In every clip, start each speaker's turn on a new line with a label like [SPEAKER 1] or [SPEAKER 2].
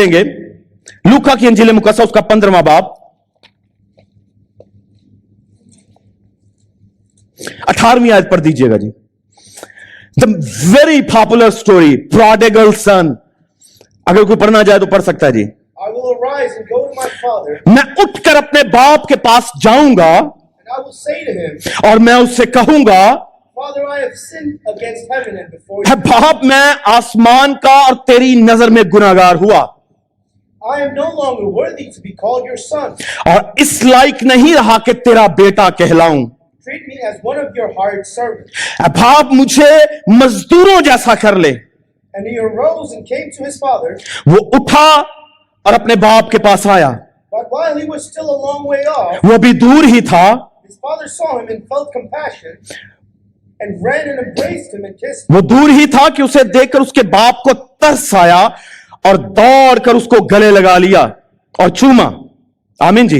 [SPEAKER 1] लेंगे लूका की इंजील मुकद्दस उसका 15वां बाब 18वीं आयत पढ़ दीजिएगा जी। The very popular story prodigal son, अगर कोई पढ़ना चाहे तो पढ़ सकता है जी।
[SPEAKER 2] I will arise and go to my father,
[SPEAKER 1] मैं उठकर अपने बाप के पास जाऊंगा
[SPEAKER 2] and I will say to him,
[SPEAKER 1] और मैं उससे कहूंगा,
[SPEAKER 2] Father, I have sinned against heaven and before
[SPEAKER 1] है
[SPEAKER 2] you.
[SPEAKER 1] बाप मैं आसमान का और तेरी नजर में गुनाहगार हुआ
[SPEAKER 2] I am no longer worthy to be called your son.
[SPEAKER 1] और इस लायक नहीं रहा कि तेरा बेटा कहलाऊं।
[SPEAKER 2] Treat me as one of your hired servants.
[SPEAKER 1] है बाप मुझे मजदूरों जैसा कर ले।
[SPEAKER 2] And he arose and came to his father,
[SPEAKER 1] वो उठा और अपने बाप के पास आया,
[SPEAKER 2] but while he was still a long way off,
[SPEAKER 1] वो भी दूर ही था,
[SPEAKER 2] his father saw him and felt compassion, and ran and embraced him and kissed him.
[SPEAKER 1] वो दूर ही था कि उसे देखकर उसके बाप को तरस आया और दौड़ कर उसको गले लगा लिया और चूमा। आमीन जी।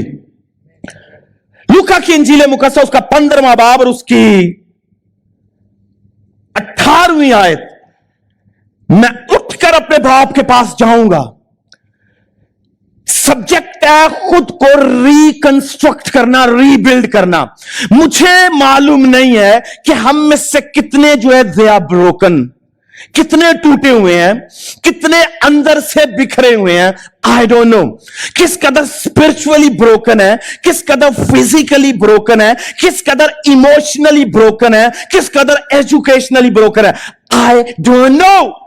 [SPEAKER 1] लूका की इंजील मुकद्दस उसका 15वां बाब और उसकी 18वीं आयत, मैं उठकर अपने बाप के पास जाऊंगा। सब्जेक्ट है खुद को रिकंस्ट्रक्ट करना, रीबिल्ड करना। मुझे मालूम नहीं है कि हम में से कितने जो है दे आर ब्रोकन, कितने टूटे हुए हैं, कितने अंदर से बिखरे हुए हैं। आई डोंट नो किस कदर स्पिरिचुअली ब्रोकन है, किस कदर फिजिकली ब्रोकन है, किस कदर इमोशनली ब्रोकन है, किस कदर एजुकेशनली ब्रोकन है। आई डोंट नो,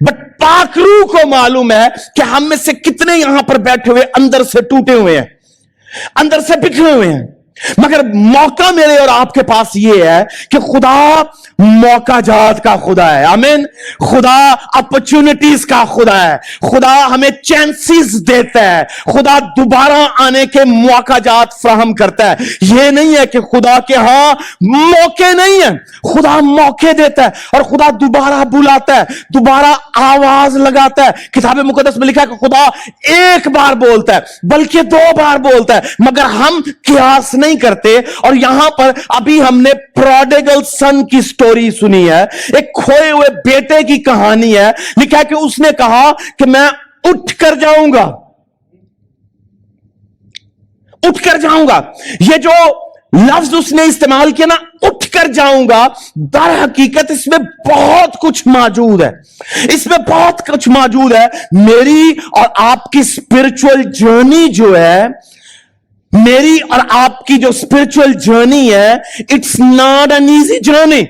[SPEAKER 1] बट पाक रूह को मालूम है कि हम में से कितने यहां पर बैठे हुए अंदर से टूटे हुए हैं, अंदर से बिखरे हुए हैं। मगर मौका मेरे और आपके पास यह है कि खुदा मौका जात का खुदा है। आमीन। खुदा अपॉर्चुनिटीज का खुदा है। खुदा हमें चांसेस देता है। खुदा दोबारा आने के मौका जात फ्राहम करता है। यह नहीं है कि खुदा के यहां मौके नहीं है, खुदा मौके देता है और खुदा दोबारा बुलाता है, दोबारा आवाज लगाता है। किताब मुकद्दस में लिखा है कि खुदा एक बार बोलता है बल्कि 2 बार बोलता है, मगर हम कियास नहीं करते। और यहां पर अभी हमने प्रोडिगल सन की स्टोरी सुनी है, एक खोए हुए बेटे की कहानी है। लिखा है कि उसने कहा कि मैं उठ कर जाऊंगा, उठ कर जाऊंगा। ये जो लफ्ज उसने इस्तेमाल किया ना, उठ कर जाऊंगा, दर हकीकत इसमें बहुत कुछ मौजूद है, इसमें बहुत कुछ मौजूद है। मेरी और आपकी स्पिरिचुअल जर्नी जो है, मेरी और आपकी जो स्पिरिचुअल जर्नी है, it's not an easy journey.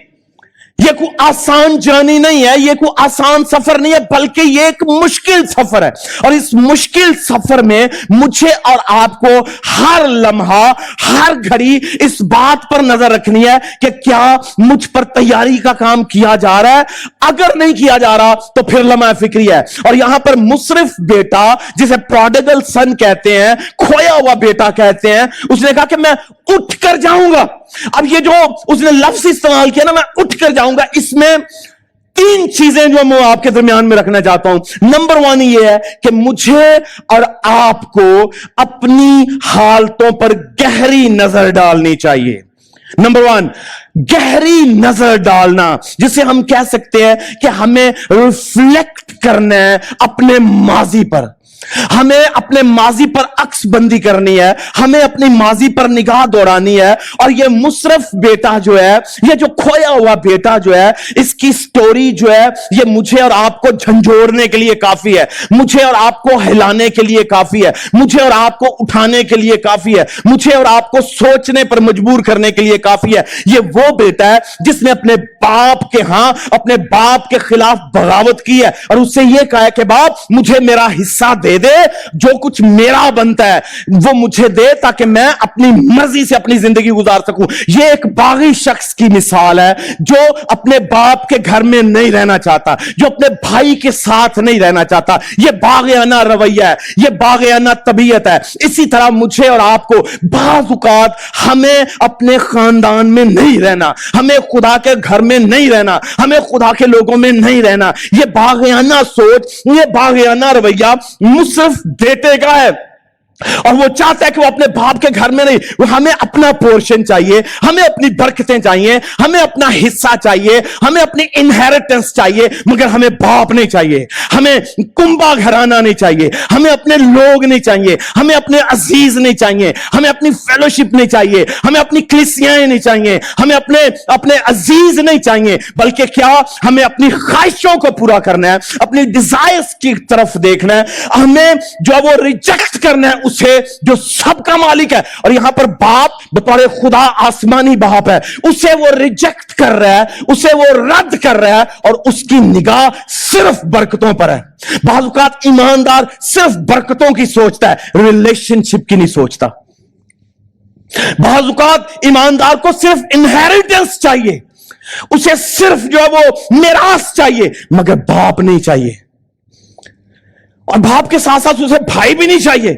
[SPEAKER 1] ये कोई आसान जर्नी नहीं है, ये कोई आसान सफर नहीं है, बल्कि ये एक मुश्किल सफर है। और इस मुश्किल सफर में मुझे और आपको हर लम्हा, हर घड़ी इस बात पर नजर रखनी है कि क्या मुझ पर तैयारी का काम किया जा रहा है। अगर नहीं किया जा रहा तो फिर लम्हा फिक्री है। और यहां पर मुसरिफ बेटा, जिसे प्रोडिगल सन कहते हैं, खोया हुआ बेटा कहते हैं, उसने कहा कि मैं उठ कर जाऊंगा। अब ये जो उसने लफ्ज इस्तेमाल किया ना, मैं उठ कर जाऊंगा, इसमें 3 चीजें जो मैं आपके दरमियान में रखना चाहता हूं। नंबर 1 ये है कि मुझे और आपको अपनी हालतों पर गहरी नजर डालनी चाहिए। नंबर 1, गहरी नजर डालना, जिसे हम कह सकते हैं कि हमें रिफ्लेक्ट करना है अपने माजी पर। हमें अपने माजी पर अक्सबंदी करनी है, हमें अपनी माजी पर निगाह दौड़ानी है। और ये मुसरफ बेटा जो है, ये जो खोया हुआ बेटा जो है, इसकी स्टोरी जो है, ये मुझे और आपको झंझोड़ने के लिए काफी है, मुझे और आपको हिलाने के लिए काफी है, मुझे और आपको उठाने के लिए काफी है, मुझे और आपको सोचने पर मजबूर करने के लिए काफी है। ये वो बेटा है जिसने अपने बाप के यहां अपने बाप के खिलाफ बगावत की है और उससे यह कहा है कि बाप मुझे मेरा हिस्सा दे दे, जो कुछ मेरा बनता है वो मुझे दे, ताकि मैं अपनी मर्जी से अपनी जिंदगी गुजार सकूं। यह एक बागी शख्स की मिसाल है जो अपने बाप के घर में नहीं रहना चाहता, जो अपने भाई के साथ नहीं रहना चाहता। यह बागियाना रवैया है, यह बागियाना तबीयत है। इसी तरह मुझे और आपको बाज़ औक़ात हमें अपने खानदान में नहीं रहना, हमें खुदा के घर में नहीं रहना, हमें खुदा के लोगों में नहीं रहना। यह बागियाना सोच, यह बागियाना रवैया मुसरफ बेटे का है। اور وہ چاہتا ہے کہ وہ اپنے باپ کے گھر میں نہیں, وہ ہمیں اپنا پورشن چاہیے, ہمیں اپنی برکتیں چاہیے, ہمیں اپنا حصہ چاہیے, ہمیں اپنی انہیریٹنس چاہیے, مگر ہمیں باپ نہیں چاہیے, ہمیں کنبا گھرانہ نہیں چاہیے, ہمیں اپنے لوگ نہیں چاہیے, ہمیں اپنے عزیز نہیں چاہیے, ہمیں اپنی فیلوشپ نہیں چاہیے, ہمیں اپنی کلیسیاں نہیں چاہیے, ہمیں اپنے عزیز نہیں چاہیے, بلکہ کیا, ہمیں اپنی خواہشوں کو پورا کرنا ہے, اپنی ڈیزائرز کی طرف دیکھنا ہے, ہمیں جو وہ ریجیکٹ کرنا ہے اسے جو سب کا مالک ہے. اور یہاں پر باپ بطور خدا آسمانی باپ ہے, اسے وہ ریجیکٹ کر رہا ہے, اسے وہ رد کر رہا ہے, اور اس کی نگاہ صرف برکتوں پر ہے. بعض اوقات ایماندار صرف برکتوں کی سوچتا ہے, ریلیشن شپ کی نہیں سوچتا. بعض اوقات ایماندار کو صرف انہیریٹنس چاہیے, اسے صرف جو ہے وہ میراث چاہیے, مگر باپ نہیں چاہیے. اور باپ کے ساتھ ساتھ اسے بھائی بھی نہیں چاہیے,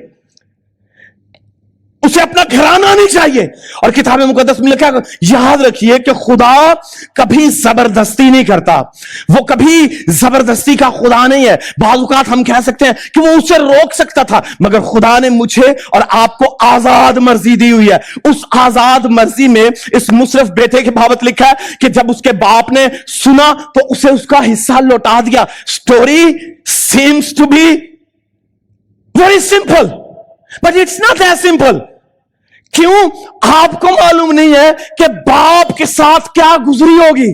[SPEAKER 1] اسے اپنا گھرانہ نہیں چاہیے. اور کتاب مقدس میں لکھا, یاد رکھیے کہ خدا کبھی زبردستی نہیں کرتا, وہ کبھی زبردستی کا خدا نہیں ہے. بعض اوقات ہم کہہ سکتے ہیں کہ وہ اسے روک سکتا تھا, مگر خدا نے مجھے اور آپ کو آزاد مرضی دی ہوئی ہے. اس آزاد مرضی میں اس مصرف بیٹے کے بابت لکھا ہے کہ جب اس کے باپ نے سنا تو اسے اس کا حصہ لوٹا دیا. Story seems to be very simple, but it's not that simple. کیوں؟ آپ کو معلوم نہیں ہے کہ باپ کے ساتھ کیا گزری ہوگی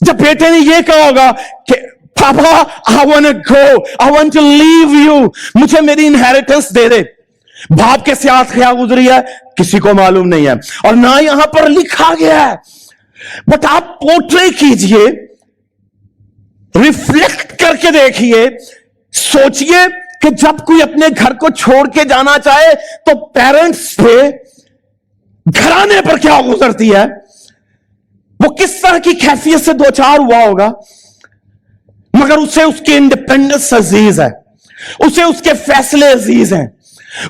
[SPEAKER 1] جب بیٹے نے یہ کہا ہوگا کہ پاپا I want to go, I want to leave you, مجھے میری انہیریٹنس دے دے. باپ کے ساتھ کیا گزری ہے کسی کو معلوم نہیں ہے, اور نہ یہاں پر لکھا گیا ہے. بٹ آپ پورٹری کیجئے, ریفلیکٹ کر کے دیکھیے, سوچئے کہ جب کوئی اپنے گھر کو چھوڑ کے جانا چاہے تو پیرنٹس پہ, گھرانے پر کیا گزرتی ہے, وہ کس طرح کی کیفیت سے دوچار ہوا ہوگا. مگر اسے اس کی انڈیپینڈنس عزیز ہے, اسے اس کے فیصلے عزیز ہیں,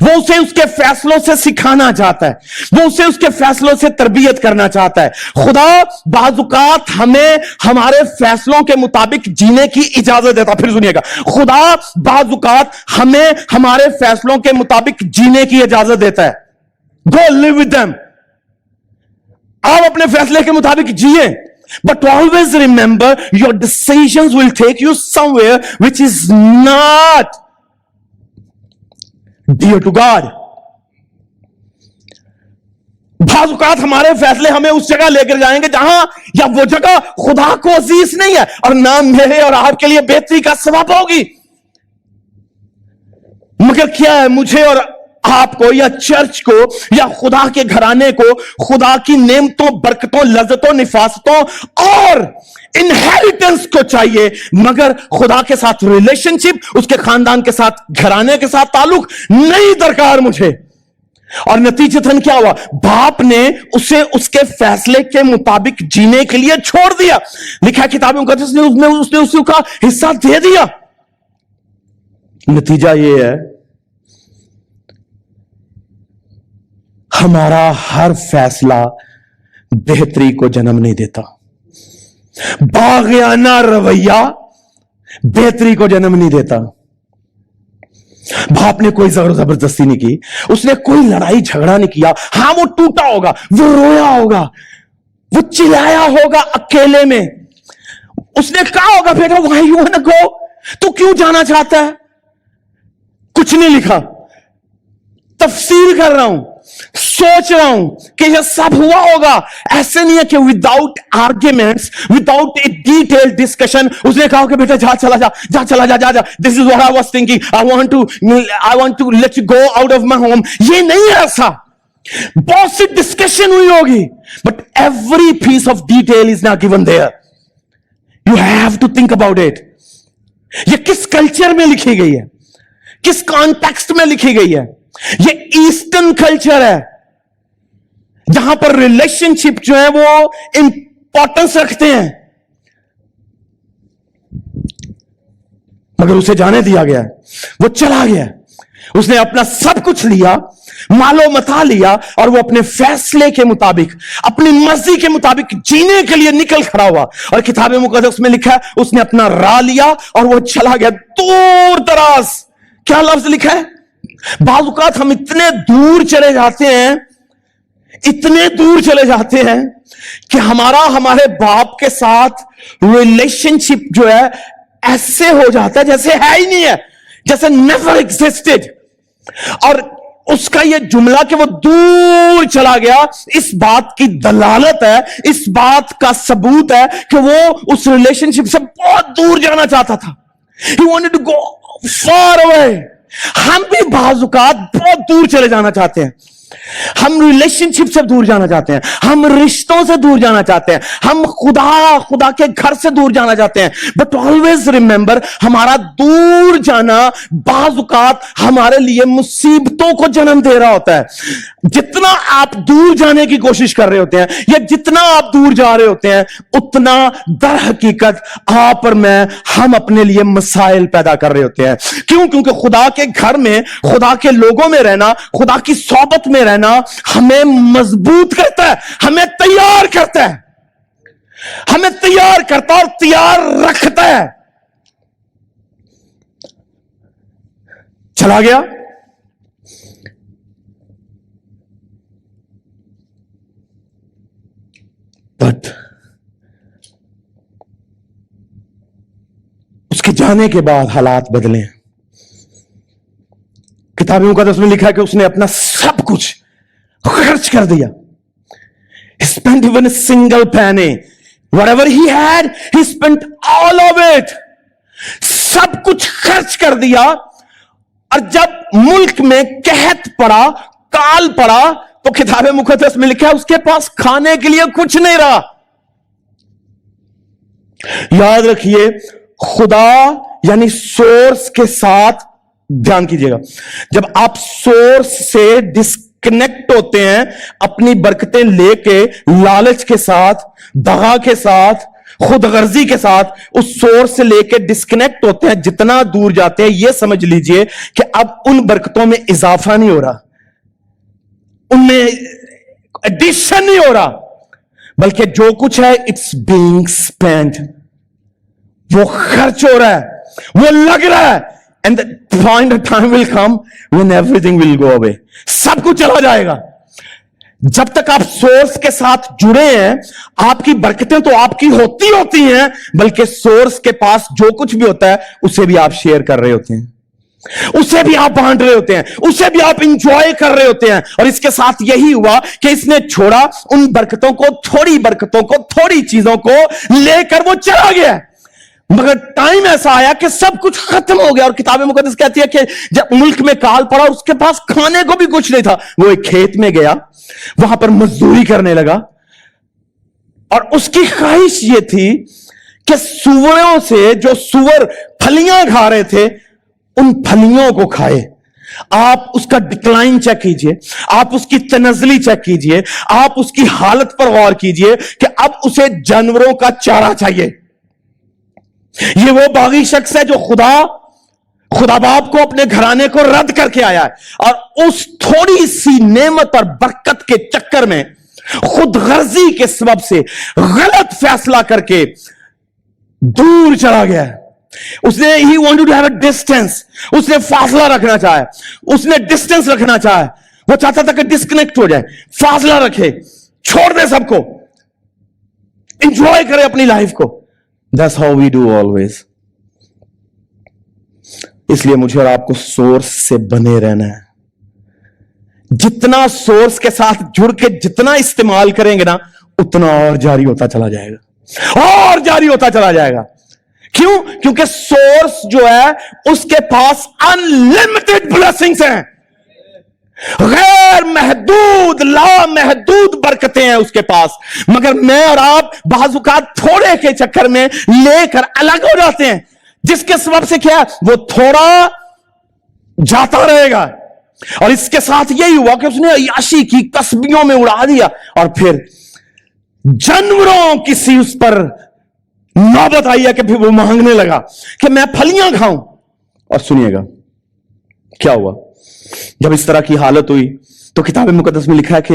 [SPEAKER 1] وہ اسے اس کے فیصلوں سے سکھانا چاہتا ہے, وہ اسے اس کے فیصلوں سے تربیت کرنا چاہتا ہے. خدا بعض اوقات ہمیں ہمارے فیصلوں کے مطابق جینے کی اجازت دیتا. پھر سنیے گا, خدا بعض اوقات ہمیں ہمارے فیصلوں کے مطابق جینے کی اجازت دیتا ہے. Go live with them, آپ اپنے فیصلے کے مطابق جیے, but always remember your decisions will take you somewhere which is not dear to God. بعض اوقات ہمارے فیصلے ہمیں اس جگہ لے کر جائیں گے جہاں یا وہ جگہ خدا کو عزیز نہیں ہے, اور نہ میرے اور آپ کے لیے بہتری کا سبب ہوگی. مگر کیا ہے, مجھے اور آپ کو یا چرچ کو یا خدا کے گھرانے کو خدا کی نعمتوں, برکتوں, لذتوں, نفاستوں اور انہیریٹنس کو چاہیے, مگر خدا کے ساتھ ریلیشن شپ, اس کے خاندان کے ساتھ, گھرانے کے ساتھ تعلق نہیں درکار مجھے. اور نتیجتاً کیا ہوا, باپ نے اسے اس کے فیصلے کے مطابق جینے کے لیے چھوڑ دیا. لکھا کتاب مقدس نے اس نے اس کا حصہ دے دیا. نتیجہ یہ ہے, ہمارا ہر فیصلہ بہتری کو جنم نہیں دیتا. باغیانہ رویہ بہتری کو جنم نہیں دیتا. باپ نے کوئی زور زبردستی نہیں کی, اس نے کوئی لڑائی جھگڑا نہیں کیا. ہاں وہ ٹوٹا ہوگا, وہ رویا ہوگا, وہ چلایا ہوگا اکیلے میں. اس نے کہا ہوگا بیٹا why you wanna go, تو کیوں جانا چاہتا ہے. کچھ نہیں لکھا, تفسیر کر رہا ہوں, سوچ رہا ہوں کہ یہ سب ہوا ہوگا. ایسے نہیں ہے کہ without arguments, without a detail discussion اس نے کہا کہ بیٹا جا چلا جا, جا چلا جا, جا جا, this is what I was thinking, I want to let you go out of my home. یہ نہیں ہے ایسا. بہت سی ڈسکشن ہوئی ہوگی, but every piece of detail is not given there. You have to think about it. یہ کس کلچر میں لکھی گئی ہے, کس کانٹیکسٹ میں لکھی گئی ہے. یہ ایسٹرن کلچر ہے جہاں پر ریلیشن شپ جو ہے وہ امپورٹنس رکھتے ہیں, مگر اسے جانے دیا گیا, وہ چلا گیا, اس نے اپنا سب کچھ لیا, مال و متا لیا, اور وہ اپنے فیصلے کے مطابق, اپنی مرضی کے مطابق جینے کے لیے نکل کھڑا ہوا. اور کتاب مقدس میں لکھا ہے اس نے اپنا راہ لیا اور وہ چلا گیا دور دراز. کیا لفظ لکھا ہے, बाज़ औक़ात हम इतने दूर चले जाते हैं, इतने दूर चले जाते हैं कि हमारे बाप के साथ रिलेशनशिप जो है ऐसे हो जाता है जैसे है ही नहीं है, जैसे नेवर एग्जिस्टेड। और उसका यह जुमला कि वो दूर चला गया, इस बात की दलालत है, इस बात का सबूत है कि वो उस रिलेशनशिप से बहुत दूर जाना चाहता था। He wanted to go far away. हम भी बाज़ औक़ात बहुत दूर चले जाना चाहते हैं, हम रिलेशनशिप से दूर जाना चाहते हैं, हम रिश्तों से दूर जाना चाहते हैं, हम खुदा के घर से दूर जाना चाहते हैं। बट ऑलवेज रिमेंबर, हमारा दूर जाना बाज़ औक़ात हमारे लिए मुसीबतों को जन्म दे रहा होता है। जितना आप दूर जाने की कोशिश कर रहे होते हैं या जितना आप दूर जा रहे होते हैं, उतना दर हकीकत आप और मैं, हम अपने लिए मसाइल पैदा कर रहे होते हैं। क्यों? क्योंकि खुदा के घर में, खुदा के लोगों में रहना, खुदा की सोबत में रहना हमें मजबूत करता है, हमें तैयार करता है, हमें तैयार करता और तैयार रखता है। चला गया, बट उसके जाने के बाद हालात बदले। किताब मुकद्दस में लिखा है कि उसने अपना सब कुछ खर्च कर दिया। He spent even a single penny. Whatever he had, he spent all of it. सब कुछ खर्च कर दिया। और जब मुल्क में कहत पड़ा, काल पड़ा, तो किताब मुकद्दस में लिखा है उसके पास खाने के लिए कुछ नहीं रहा। याद रखिए, खुदा यानी सोर्स के साथ, ध्यान कीजिएगा, जब आप सोर्स से डिस्कनेक्ट होते हैं, अपनी बरकतें लेके लालच के साथ, दगा के साथ, खुदगर्जी के साथ उस सोर्स से लेके डिस्कनेक्ट होते हैं, जितना दूर जाते हैं, यह समझ लीजिए कि अब उन बरकतों में इजाफा नहीं हो रहा, उनमें एडिशन नहीं हो रहा, बल्कि जो कुछ है इट्स बीइंग स्पेंट, वो खर्च हो रहा है, वो लग रहा है। And the point of time will come when everything will go away. सब कुछ चला जाएगा। जब तक आप सोर्स के साथ जुड़े हैं, आपकी बरकतें तो आपकी होती हैं, बल्कि सोर्स के पास जो कुछ भी होता है उसे भी आप शेयर कर रहे होते हैं, उसे भी आप बांट रहे होते हैं, उसे भी आप इंजॉय कर रहे होते हैं। और इसके साथ यही हुआ कि इसने छोड़ा उन बरकतों को, थोड़ी बरकतों को, थोड़ी चीजों को लेकर वो चला गया। मगर टाइम ऐसा आया कि सब कुछ खत्म हो गया। और किताब मुकद्दस कहती है कि जब मुल्क में काल पड़ा, उसके पास खाने को भी कुछ नहीं था, वो एक खेत में गया, वहां पर मजदूरी करने लगा। और उसकी ख्वाहिश ये थी कि सुअरों से, जो सुअर फलियां खा रहे थे, उन फलियों को खाए। आप उसका डिक्लाइन चेक कीजिए, आप उसकी तनज़ली चेक कीजिए, आप उसकी हालत पर गौर कीजिए कि अब उसे जानवरों का चारा चाहिए। ये वो बागी शख्स है जो खुदा बाप को, अपने घराने को रद्द करके आया है, और उस थोड़ी सी नेमत और बरकत के चक्कर में खुदगर्जी के सबब से गलत फैसला करके दूर चला गया है। उसने ही wanted to have a distance, उसने फासला रखना चाहा, उसने डिस्टेंस रखना चाहा, वो चाहता था कि डिस्कनेक्ट हो जाए, फासला रखे, छोड़ दे सबको, एंजॉय करे अपनी लाइफ को। That's how we do always. इसलिए मुझे और आपको सोर्स से बने रहना है। जितना सोर्स के साथ जुड़ के जितना इस्तेमाल करेंगे ना, उतना और जारी होता चला जाएगा, और जारी होता चला जाएगा। क्यों? क्योंकि सोर्स जो है उसके पास अनलिमिटेड ब्लेसिंग्स हैं, गैर महदूद, लामहदूद बरकतें हैं उसके पास। मगर मैं और आप बाज़ औक़ात थोड़े के चक्कर में लेकर अलग हो जाते हैं, जिसके सबब से क्या, वो थोड़ा जाता रहेगा। और इसके साथ यही हुआ कि उसने अय्याशी की, तस्बीहों में उड़ा दिया, और फिर जानवरों की सी उस पर नौबत आई है कि फिर वो मांगने लगा कि मैं फलियां खाऊं। और सुनिएगा क्या हुआ जब इस तरह की हालत हुई। तो किताब मुकद्दस में लिखा है कि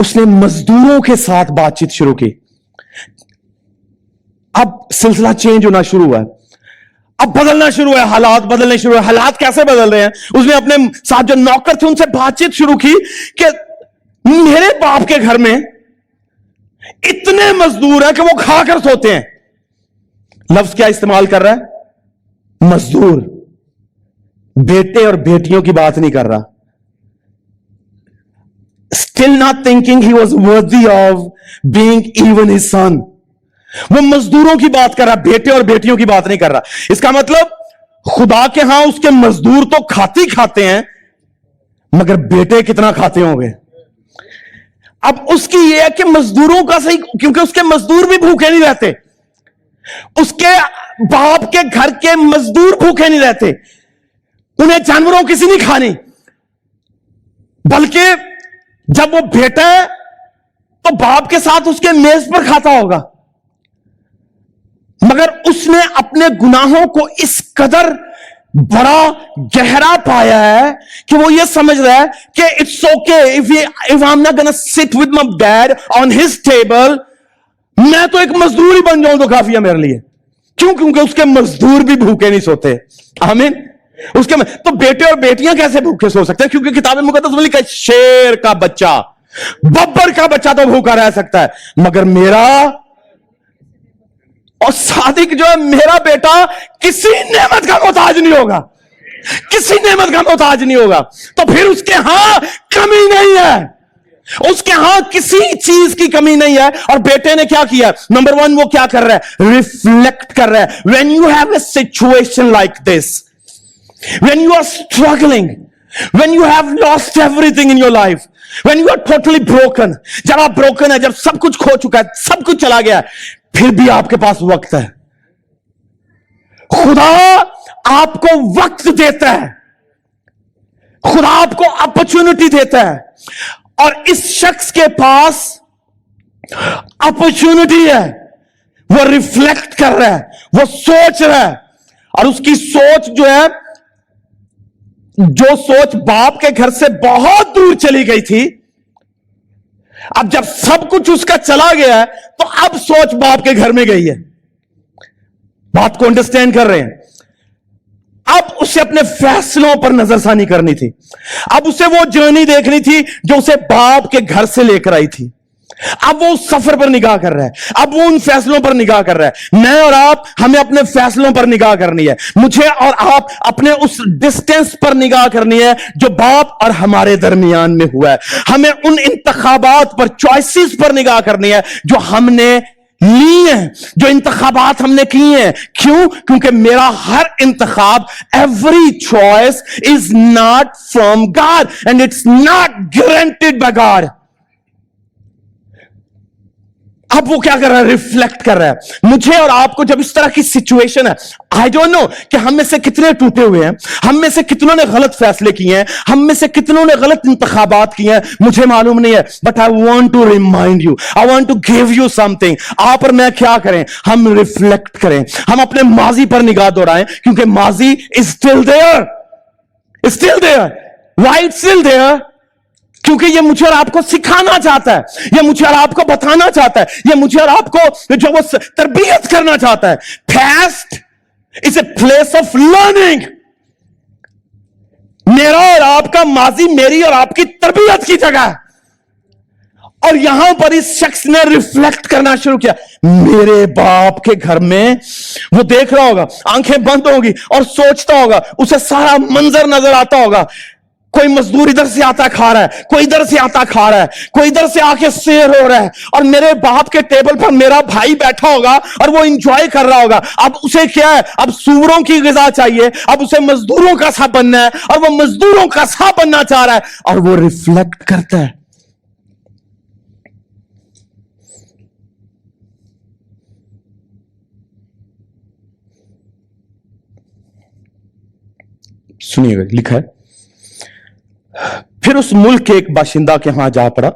[SPEAKER 1] उसने मजदूरों के साथ बातचीत शुरू की। अब सिलसिला चेंज होना शुरू हुआ है। अब बदलना शुरू है, हालात बदलने शुरू है। हालात कैसे बदल रहे हैं? उसने अपने साथ जो नौकर थे उनसे बातचीत शुरू की कि मेरे बाप के घर में इतने मजदूर हैं कि वो खाकर सोते हैं। लफ्ज क्या इस्तेमाल कर रहा है? मजदूर। बेटे और बेटियों की बात नहीं कर रहा। Still not thinking he was worthy of being even his son. वो मजदूरों की बात कर रहा, बेटे और बेटियों की बात नहीं कर रहा। इसका मतलब खुदा के यहां उसके मजदूर तो खाते हैं, मगर बेटे कितना खाते होंगे। अब उसकी यह है कि मजदूरों का सही, क्योंकि उसके मजदूर भी भूखे नहीं रहते, उसके बाप के घर के मजदूर भूखे नहीं रहते, उन्हें जानवरों किसी नहीं खानी, बल्कि जब वो बेटा है तो बाप के साथ उसके मेज पर खाता होगा। मगर उसने अपने गुनाहों को इस कदर बड़ा गहरा पाया है कि वो ये समझ रहा है कि it's okay if I am not gonna sit with my dad on his table, मैं तो एक मजदूर ही बन जाऊं तो काफी है मेरे लिए। क्यों? क्योंकि उसके मजदूर भी भूखे नहीं सोते। आमीन। उसके तो बेटे और बेटियां कैसे भूखे सो सकते हैं? क्योंकि किताब मुकद्दस में लिखा है शेर का बच्चा, बब्बर का बच्चा तो भूखा रह सकता है, मगर मेरा और सादिक जो है मेरा बेटा किसी नेमत का मोहताज नहीं होगा, किसी नेमत का मोहताज नहीं होगा। तो फिर उसके यहां कमी नहीं है, उसके यहां किसी चीज की कमी नहीं है। और बेटे ने क्या किया? नंबर वन, वो क्या कर रहा है? रिफ्लेक्ट कर रहा है। When you have a situation like this, when you are struggling, when you have lost everything in your life, when you are totally broken, जब आप ब्रोकन है, जब सब कुछ खो चुका है, सब कुछ चला गया है, फिर भी आपके पास वक्त है। खुदा आपको वक्त देता है, खुदा आपको अपॉर्चुनिटी देता है, और इस शख्स के पास अपॉर्चुनिटी है। वो रिफ्लेक्ट कर रहा है, वो सोच रहा है, और उसकी सोच जो है, जो सोच बाप के घर से बहुत दूर चली गई थी, अब जब सब कुछ उसका चला गया है तो अब सोच बाप के घर में गई है। बात को अंडरस्टैंड कर रहे हैं? अब उसे अपने फैसलों पर नजरसानी करनी थी, अब उसे वो जर्नी देखनी थी जो उसे बाप के घर से लेकर आई थी। अब वो उस सफर पर निगाह कर रहा है, अब वो उन फैसलों पर निगाह कर रहा है। मैं और आप, हमें अपने फैसलों पर निगाह करनी है। मुझे और आप अपने उस डिस्टेंस पर निगाह करनी है जो बाप और हमारे दरमियान में हुआ है। हमें उन इंतखाबात पर, चॉइसेस पर निगाह करनी है जो हमने ली है, जो इंतखाबात हमने किए हैं। क्यों? क्योंकि मेरा हर इंतखाब, every choice is not from God and it's not guaranteed by God. अब वो क्या कर रहा है? रिफ्लेक्ट कर रहा है। मुझे और आपको जब इस तरह की सिचुएशन है, आई डोंट नो कि हम में से कितने टूटे हुए हैं, हम में से कितनों ने गलत फैसले किए हैं, हम में से कितनों ने गलत इंतखाबात किए हैं, मुझे मालूम नहीं है, but I want to remind you, I want to give you something. आप और मैं क्या करें? हम रिफ्लेक्ट करें, हम अपने माजी पर निगाह दौड़ाएं, क्योंकि माजी is still there, still there. Why it's still there? क्योंकि ये मुझे और आपको सिखाना चाहता है, ये मुझे और आपको बताना चाहता है, ये मुझे और आपको जो वो तरबियत करना चाहता है। Past is a place of learning। मेरा और आपका माजी मेरी और आपकी तरबियत की जगह है। और यहां पर इस शख्स ने रिफ्लेक्ट करना शुरू किया। मेरे बाप के घर में, वो देख रहा होगा, आंखें बंद होगी और सोचता होगा, उसे सारा मंजर नजर आता होगा। कोई मजदूर इधर से आता खा रहा है, कोई इधर से आता खा रहा है, कोई इधर से आके शेर हो रहा है, और मेरे बाप के टेबल पर मेरा भाई बैठा होगा और वो एंजॉय कर रहा होगा। अब उसे क्या है? अब सूअरों की ग़िज़ा चाहिए, अब उसे मजदूरों का सा बनना है, और वो मजदूरों का सा बनना चाह रहा है, और वो रिफ्लेक्ट करता है। सुनिएगा, लिखा है, फिर उस मुल्क के एक बाशिंदा के यहां जा पड़ा,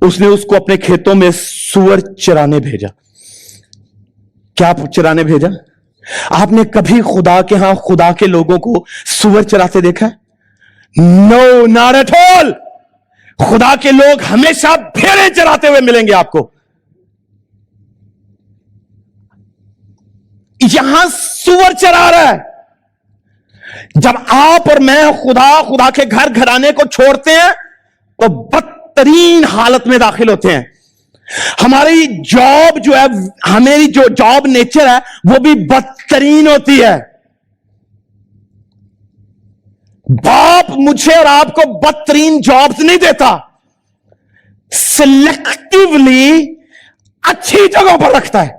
[SPEAKER 1] उसने उसको अपने खेतों में सूअर चराने भेजा। क्या चराने भेजा? आपने कभी खुदा के यहां, खुदा के लोगों को सूअर चराते देखा? No, not at all. खुदा के लोग हमेशा भेड़ें चराते हुए मिलेंगे आपको। यहां सुअर चरा रहा है। जब आप और मैं खुदा के घर घराने को छोड़ते हैं तो बदतरीन हालत में दाखिल होते हैं। हमारी जॉब जो है, हमारी जो जॉब नेचर है वो भी बदतरीन होती है। बाप मुझे और आपको बदतरीन जॉब्स नहीं देता, सिलेक्टिवली अच्छी जगह पर रखता है।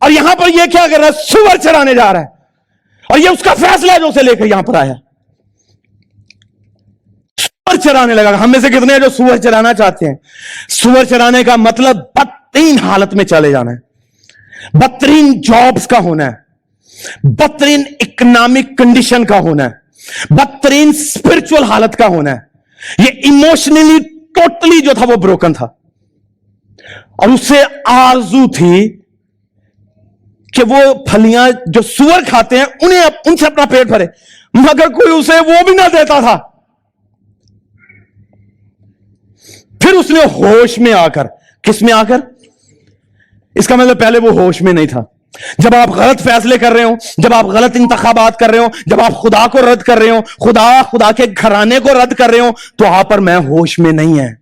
[SPEAKER 1] और यहां पर यह क्या कर रहा है? सुअर चराने जा रहा है, और यह उसका फैसला है जो उसे लेकर यहां पर आया। सुअर चराने लगा। हम में से कितने हैं जो सुअर चराना चाहते हैं? सुअर चराने का मतलब बदतरीन हालत में चले जाना है, बदतरीन जॉब्स का होना है, बदतरीन इकोनॉमिक कंडीशन का होना है, बदतरीन स्पिरिचुअल हालत का होना है। ये इमोशनली टोटली जो था वो ब्रोकन था, और उसे आरजू थी कि वो फलियां जो सुअर खाते हैं उनसे अपना पेट भरे, मगर कोई उसे वो भी ना देता था। फिर उसने होश में आकर, किस में आकर? इसका मतलब पहले वो होश में नहीं था। जब आप गलत फैसले कर रहे हो, जब आप गलत इंतखाबात कर रहे हो, जब आप खुदा को रद्द कर रहे हो, खुदा के घराने को रद्द कर रहे हो, तो आप और मैं होश में नहीं है।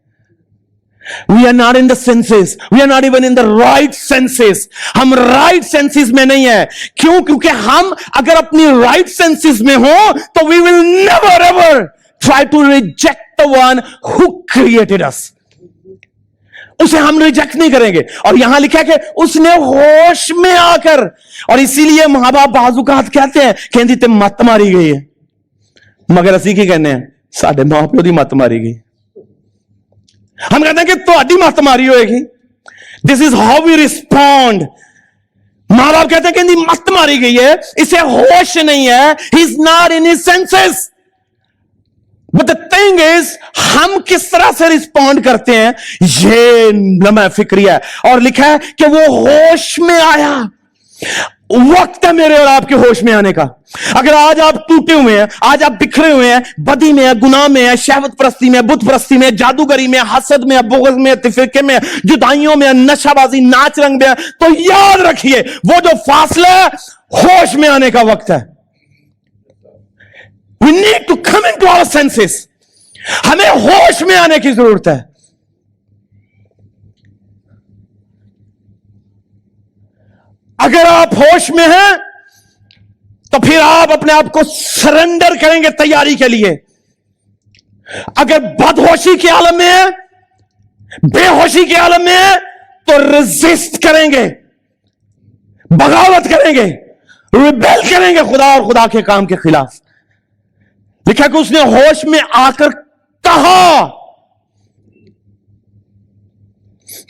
[SPEAKER 1] We are not in the senses. We are not even in the right senses. हम right senses में नहीं है। क्यों? क्योंकि हम अगर अपनी right senses में हो तो we will never ever try to reject the one who created us. उसे हम रिजेक्ट नहीं करेंगे। और यहां लिखा है कि उसने होश में आकर, और इसीलिए मां बाप बाजुकात कहते हैं कहती ते मत मारी गई है, मगर असी की कहने हैं साडे मां प्यो दी मत मारी गई। हम कहते हैं कि तुहाडी मत मारी होएगी। This is how we respond. मां बाप कहते हैं कि मत मारी गई है, इसे होश नहीं है, he is not in his senses. But the thing is, हम किस तरह से रिस्पॉन्ड करते हैं, ये लम्हा फिक्रिया है। और लिखा है कि वो होश में आया। वक्त है मेरे और आपके होश में आने का। अगर आज आप टूटे हुए हैं, आज आप बिखरे हुए हैं, बदी में है, गुनाह में है, शहवत परस्ती में, बुत परस्ती में, जादूगरी में, हसद में, बुग़्ज़ में, तिफ़्रीक़े में, जुदाइयों में, नशाबाजी, नाच रंग में, तो याद रखिए वो जो फासला है, होश में आने का वक्त है। We need to come into our senses. हमें होश में आने की जरूरत है। अगर आप होश में हैं तो फिर आप अपने आप को सरेंडर करेंगे तैयारी के लिए। अगर बदहोशी के आलम में है, बेहोशी के आलम में है, तो रेजिस्ट करेंगे, बगावत करेंगे, रिबेल करेंगे खुदा और खुदा के काम के खिलाफ। लिखा कि उसने होश में आकर कहा,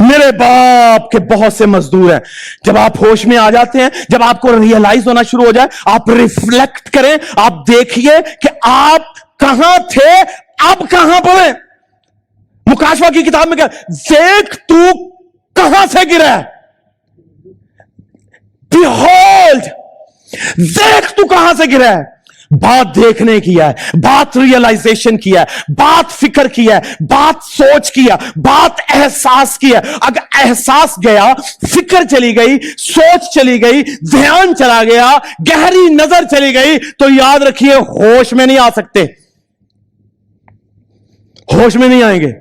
[SPEAKER 1] मेरे बाप के बहुत से मजदूर हैं। जब आप होश में आ जाते हैं, जब आपको रियलाइज होना शुरू हो जाए, आप रिफ्लेक्ट करें, आप देखिए कि आप कहां थे, अब कहां पर। मुकाशवा की किताब में क्या, देख तू कहां से गिरा है, बिहोल्ड, देख तू कहां से गिरा है। बात देखने की है, बात रियलाइजेशन की है, बात फिक्र की है, बात सोच की है, बात एहसास की है। अगर एहसास गया, फिक्र चली गई, सोच चली गई, ध्यान चला गया, गहरी नजर चली गई, तो याद रखिए होश में नहीं आ सकते, होश में नहीं आएंगे।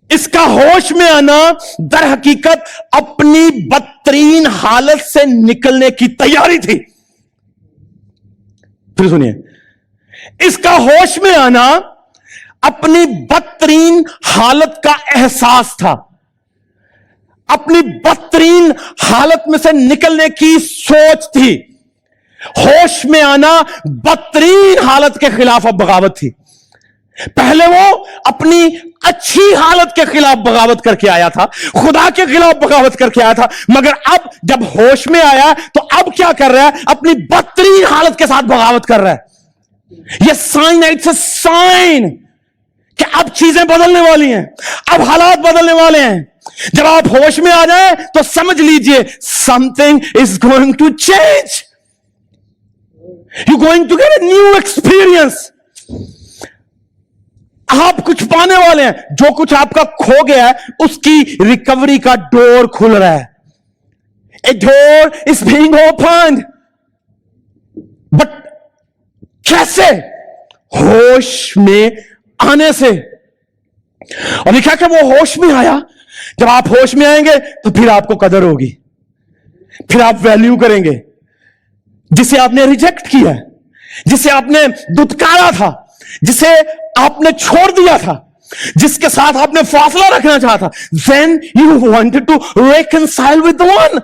[SPEAKER 1] इसका होश में आना दर हकीकत अपनी बदतरीन हालत से निकलने की तैयारी थी। फिर सुनिए, इसका होश में आना अपनी बदतरीन हालत का एहसास था, अपनी बदतरीन हालत में से निकलने की सोच थी। होश में आना बदतरीन हालत के खिलाफ अब बगावत थी। पहले वो अपनी अच्छी हालत के खिलाफ बगावत करके आया था, खुदा के खिलाफ बगावत करके आया था, मगर अब जब होश में आया तो अब क्या कर रहा है, अपनी बदतरीन हालत के साथ बगावत कर रहा है। यह साइन है, इट्स अ साइन कि अब चीजें बदलने वाली हैं, अब हालात बदलने वाले हैं। जब आप होश में आ जाए तो समझ लीजिए something is going to change, you going to get a new experience. आप कुछ पाने वाले हैं, जो कुछ आपका खो गया है उसकी रिकवरी का डोर खुल रहा है। A door is being opened. But कैसे? होश में आने से। और लिखा कि वो होश में आया। जब आप होश में आएंगे तो फिर आपको कदर होगी, फिर आप वैल्यू करेंगे। जिसे आपने रिजेक्ट किया, जिसे आपने दुत्कारा था, जिसे आपने छोड़ दिया था, जिसके साथ आपने फासला रखना चाहा था, then you wanted to reconcile with the one,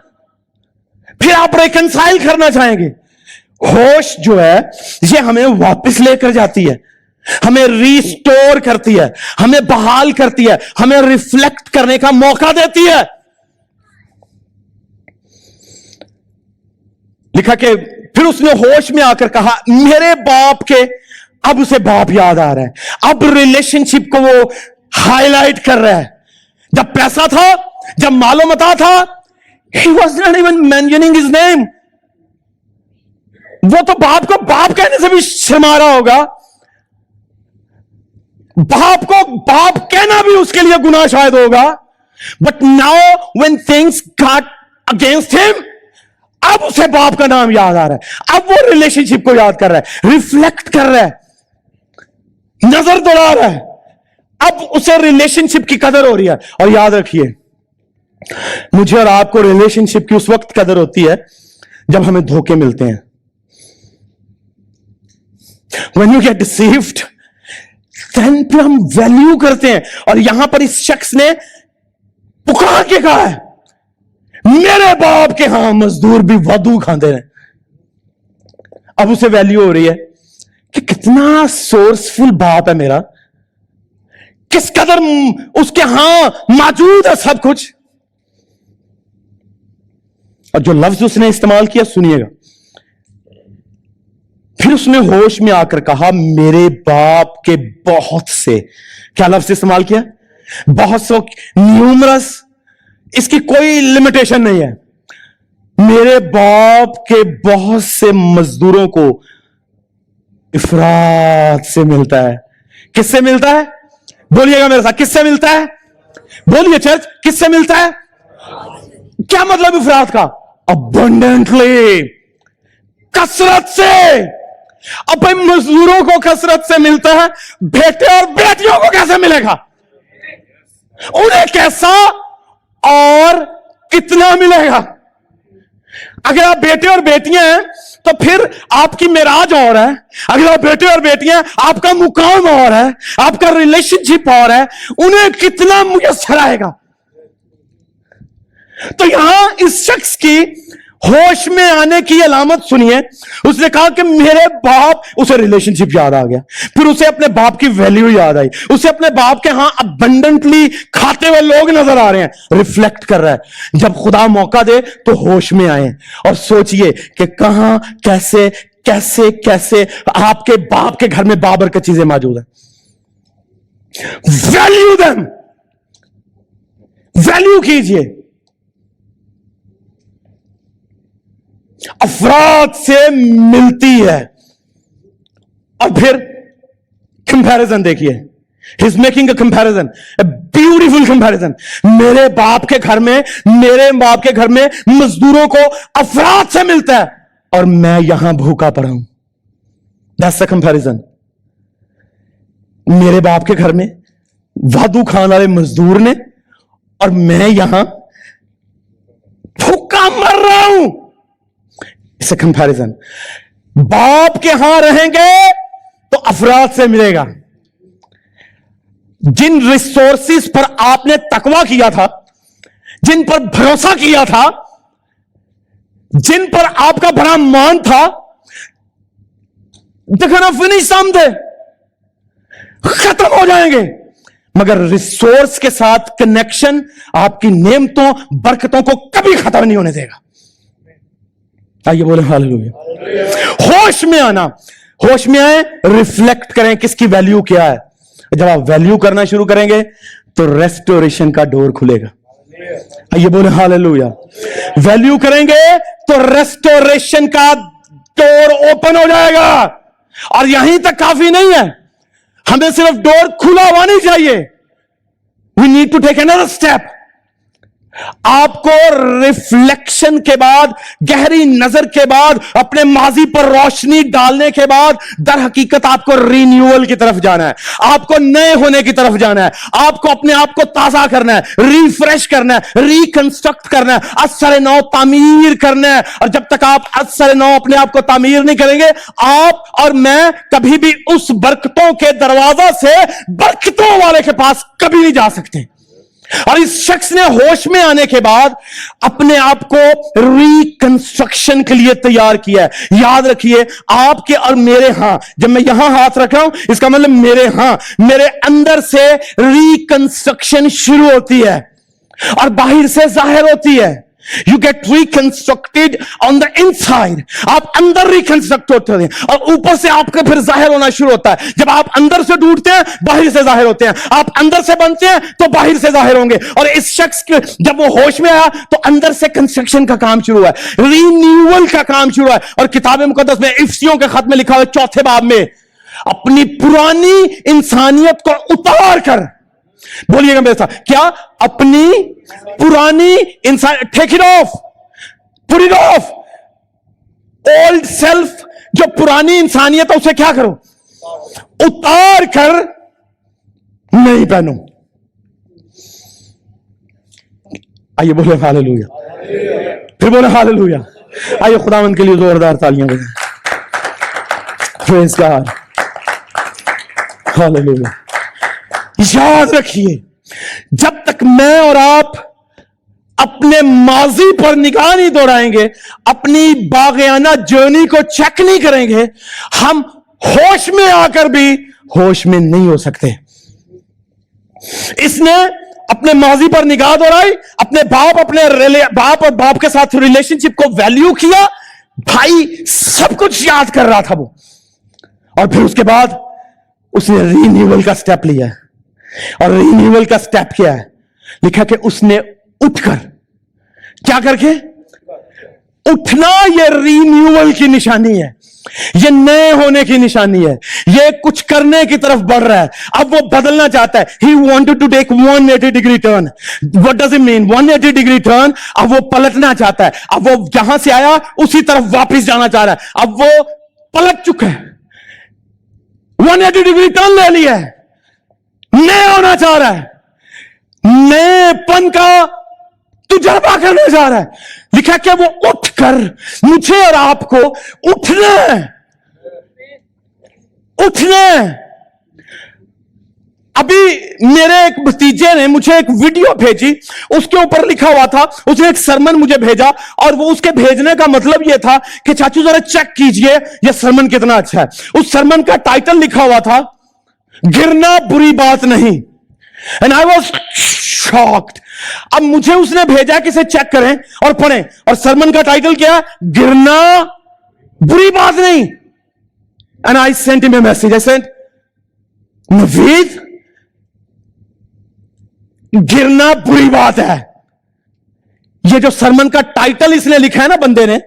[SPEAKER 1] फिर आप reconcile करना चाहेंगे। होश जो है ये हमें वापस लेकर जाती है, हमें रिस्टोर करती है, हमें बहाल करती है, हमें रिफ्लेक्ट करने का मौका देती है। लिखा कि फिर उसने होश में आकर कहा मेरे बाप के, अब उसे बाप याद आ रहा है। अब रिलेशनशिप को वो हाईलाइट कर रहा है। जब पैसा था, जब मालो मता था, he was not even mentioning his name. वो तो बाप को बाप कहने से भी शर्मा रहा होगा, बाप को बाप कहना भी उसके लिए गुनाह शायद होगा। But now when things got against him, अब उसे बाप का नाम याद आ रहा है। अब वो रिलेशनशिप को याद कर रहा है, रिफ्लेक्ट कर रहा है, नजर दौड़ा रहा है। अब उसे रिलेशनशिप की कदर हो रही है। और याद रखिए, मुझे और आपको रिलेशनशिप की उस वक्त कदर होती है जब हमें धोखे मिलते हैं। When you get deceived, then फिर हम वैल्यू करते हैं। और यहां पर इस शख्स ने पुकार के कहा है मेरे बाप के यहां मजदूर भी वादू खाते हैं। अब उसे वैल्यू हो रही है कि कितना सोर्सफुल बाप है मेरा, किस कदर उसके यहां मौजूद है सब कुछ। और जो लफ्ज उसने इस्तेमाल किया सुनिएगा, फिर उसने होश में आकर कहा मेरे बाप के बहुत से, क्या लफ्ज इस्तेमाल किया? बहुत सो, न्यूमरस, इसकी कोई लिमिटेशन नहीं है। मेरे बाप के बहुत से मजदूरों को इफरात से मिलता है। किससे मिलता है? बोलिएगा मेरे साथ, किससे मिलता है? बोलिए चर्च, किससे मिलता है? क्या मतलब इफरात का? अबंडेंटली, कसरत से। अब भाई मजदूरों को कसरत से मिलता है, बेटे और बेटियों को कैसे मिलेगा? उन्हें कैसा और कितना मिलेगा? अगर आप बेटे और बेटियां हैं तो फिर आपकी मिराज और है। अगर आप बेटे और बेटियां, आपका मुकाम और है, आपका रिलेशनशिप और है, उन्हें कितना मुयस्सर आएगा। तो यहां इस शख्स की होश में आने की अलामत सुनिए। उसने कहा कि मेरे बाप, उसे रिलेशनशिप याद आ गया, फिर उसे अपने बाप की वैल्यू याद आई, उसे अपने बाप के यहां अबंडेंटली खाते हुए लोग नजर आ रहे हैं, रिफ्लेक्ट कर रहा है। जब खुदा मौका दे तो होश में आए और सोचिए कि कहां, कैसे कैसे कैसे आपके बाप के घर में बाबरकत चीजें मौजूद है। वैल्यू देम, वैल्यू कीजिए। अफराद से मिलती है। और फिर कंपैरिजन देखिए, he is making a comparison, a beautiful comparison. मेरे बाप के घर में, मेरे बाप के घर में मजदूरों को अफराद से मिलता है और मैं यहां भूखा पड़ा हूं। That's the comparison. मेरे बाप के घर में वादू खाने वाले मजदूर ने और मैं यहां भूखा मर रहा हूं। It's a comparison. बाप के यहां रहेंगे तो अफराद से मिलेगा। जिन रिसोर्सेस पर आपने तकवा किया था, जिन पर भरोसा किया था, जिन पर आपका बड़ा मान था, देखना फिनिश समझे, खत्म हो जाएंगे। मगर रिसोर्स के साथ कनेक्शन आपकी नेमतों, बरकतों को कभी खत्म नहीं होने देगा। आइए बोले हालेलुया। होश में आना, होश में आए, रिफ्लेक्ट करें किसकी वैल्यू क्या है। जब आप वैल्यू करना शुरू करेंगे तो रेस्टोरेशन का डोर खुलेगा। आइए बोले हालेलुया। वैल्यू करेंगे तो रेस्टोरेशन का डोर ओपन हो जाएगा। और यहीं तक काफी नहीं है, हमें सिर्फ डोर खुला हुआ नहीं चाहिए, we need to take another step. آپ کو ریفلیکشن کے بعد, گہری نظر کے بعد, اپنے ماضی پر روشنی ڈالنے کے بعد در حقیقت آپ کو رینیول کی طرف جانا ہے, آپ کو نئے ہونے کی طرف جانا ہے, آپ کو اپنے آپ کو تازہ کرنا ہے, ریفریش کرنا ہے, ریکنسٹرکٹ کرنا ہے, اثر نو تعمیر کرنا ہے. اور جب تک آپ اثر نو اپنے آپ کو تعمیر نہیں کریں گے, آپ اور میں کبھی بھی اس برکتوں کے دروازہ سے برکتوں والے کے پاس کبھی نہیں جا سکتے. اور اس شخص نے ہوش میں آنے کے بعد اپنے آپ کو ریکنسٹرکشن کے لیے تیار کیا ہے. یاد رکھیے, آپ کے اور میرے ہاں, جب میں یہاں ہاتھ رکھ رہا ہوں اس کا مطلب میرے ہاں, میرے اندر سے ریکنسٹرکشن شروع ہوتی ہے اور باہر سے ظاہر ہوتی ہے. You get reconstructed on the inside. آپ اندر ریکنسٹرکٹ ہوتے ہیں اور اوپر سے آپ کا پھر ظاہر ہونا شروع ہوتا ہے. جب آپ اندر سے ٹوٹتے ہیں باہر سے ظاہر ہوتے ہیں, آپ اندر سے بنتے ہیں تو باہر سے ظاہر ہوں گے. اور اس شخص کے جب وہ ہوش میں آیا تو اندر سے کنسٹرکشن کا کام شروع ہے, رینیول کا کام شروع ہے. اور کتاب مقدس میں افسیوں کے خط میں لکھا ہوا ہے 4 باب میں, اپنی پرانی انسانیت کو اتار کر, بولیے گا میرے ساتھ, کیا اپنی پرانی انسان, take it of, put it off, old self, جو پرانی انسانیت ہے اسے کیا کرو, اتار کر نہیں پہنو. آئیے بولے ہاللویا, پھر بولے ہاللویا. آئیے خداوند کے لیے زوردار تالیاں بجائیں. پریز گاڈ, ہاللویا. یاد رکھیے, جب تک میں اور آپ اپنے ماضی پر نگاہ نہیں دوڑائیں گے, اپنی باغیانہ جرنی کو چیک نہیں کریں گے, ہم ہوش میں آ کر بھی ہوش میں نہیں ہو سکتے. اس نے اپنے ماضی پر نگاہ دوڑائی, اپنے باپ اور باپ کے ساتھ ریلیشن شپ کو ویلیو کیا, بھائی سب کچھ یاد کر رہا تھا وہ, اور پھر اس کے بعد اس نے رینیول کا سٹیپ لیا. اور رینیول کا سٹیپ کیا ہے, لکھا کہ اس نے اٹھ کر, کیا کر کے اٹھنا, یہ رینیول کی نشانی ہے, یہ نئے ہونے کی نشانی ہے, یہ کچھ کرنے کی طرف بڑھ رہا ہے. اب وہ بدلنا چاہتا ہے. He wanted to take 180 degree turn. What does it mean 180 degree turn? اب وہ پلٹنا چاہتا ہے. اب وہ جہاں سے آیا اسی طرف واپس جانا چاہ رہا ہے. اب وہ پلٹ چکا ہے, 180 degree turn لے لیا ہے, نئے ہونا چاہ رہا ہے, نئے پن کا تجربہ کرنے جا رہا ہے. لکھا کہ وہ اٹھ کر, مجھے اور آپ کو اٹھنا ہے, اٹھنا ہے. ابھی میرے ایک بھتیجے نے مجھے ایک ویڈیو بھیجی, اس کے اوپر لکھا ہوا تھا, اس نے ایک سرمن مجھے بھیجا, اور وہ اس کے بھیجنے کا مطلب یہ تھا کہ چاچو ذرا چیک کیجئے یہ سرمن کتنا اچھا ہے. اس سرمن کا ٹائٹل لکھا ہوا تھا, گرنا بری بات نہیں. And I was shocked. اب مجھے اس نے بھیجا کہ اسے چیک کریں اور پڑھیں, اور سرمن کا ٹائٹل کیا ہے, گرنا بری بات نہیں. And I sent him a message. I said, نوید, گرنا بری بات ہے. یہ جو سرمن کا ٹائٹل اس نے لکھا ہے نا بندے نے,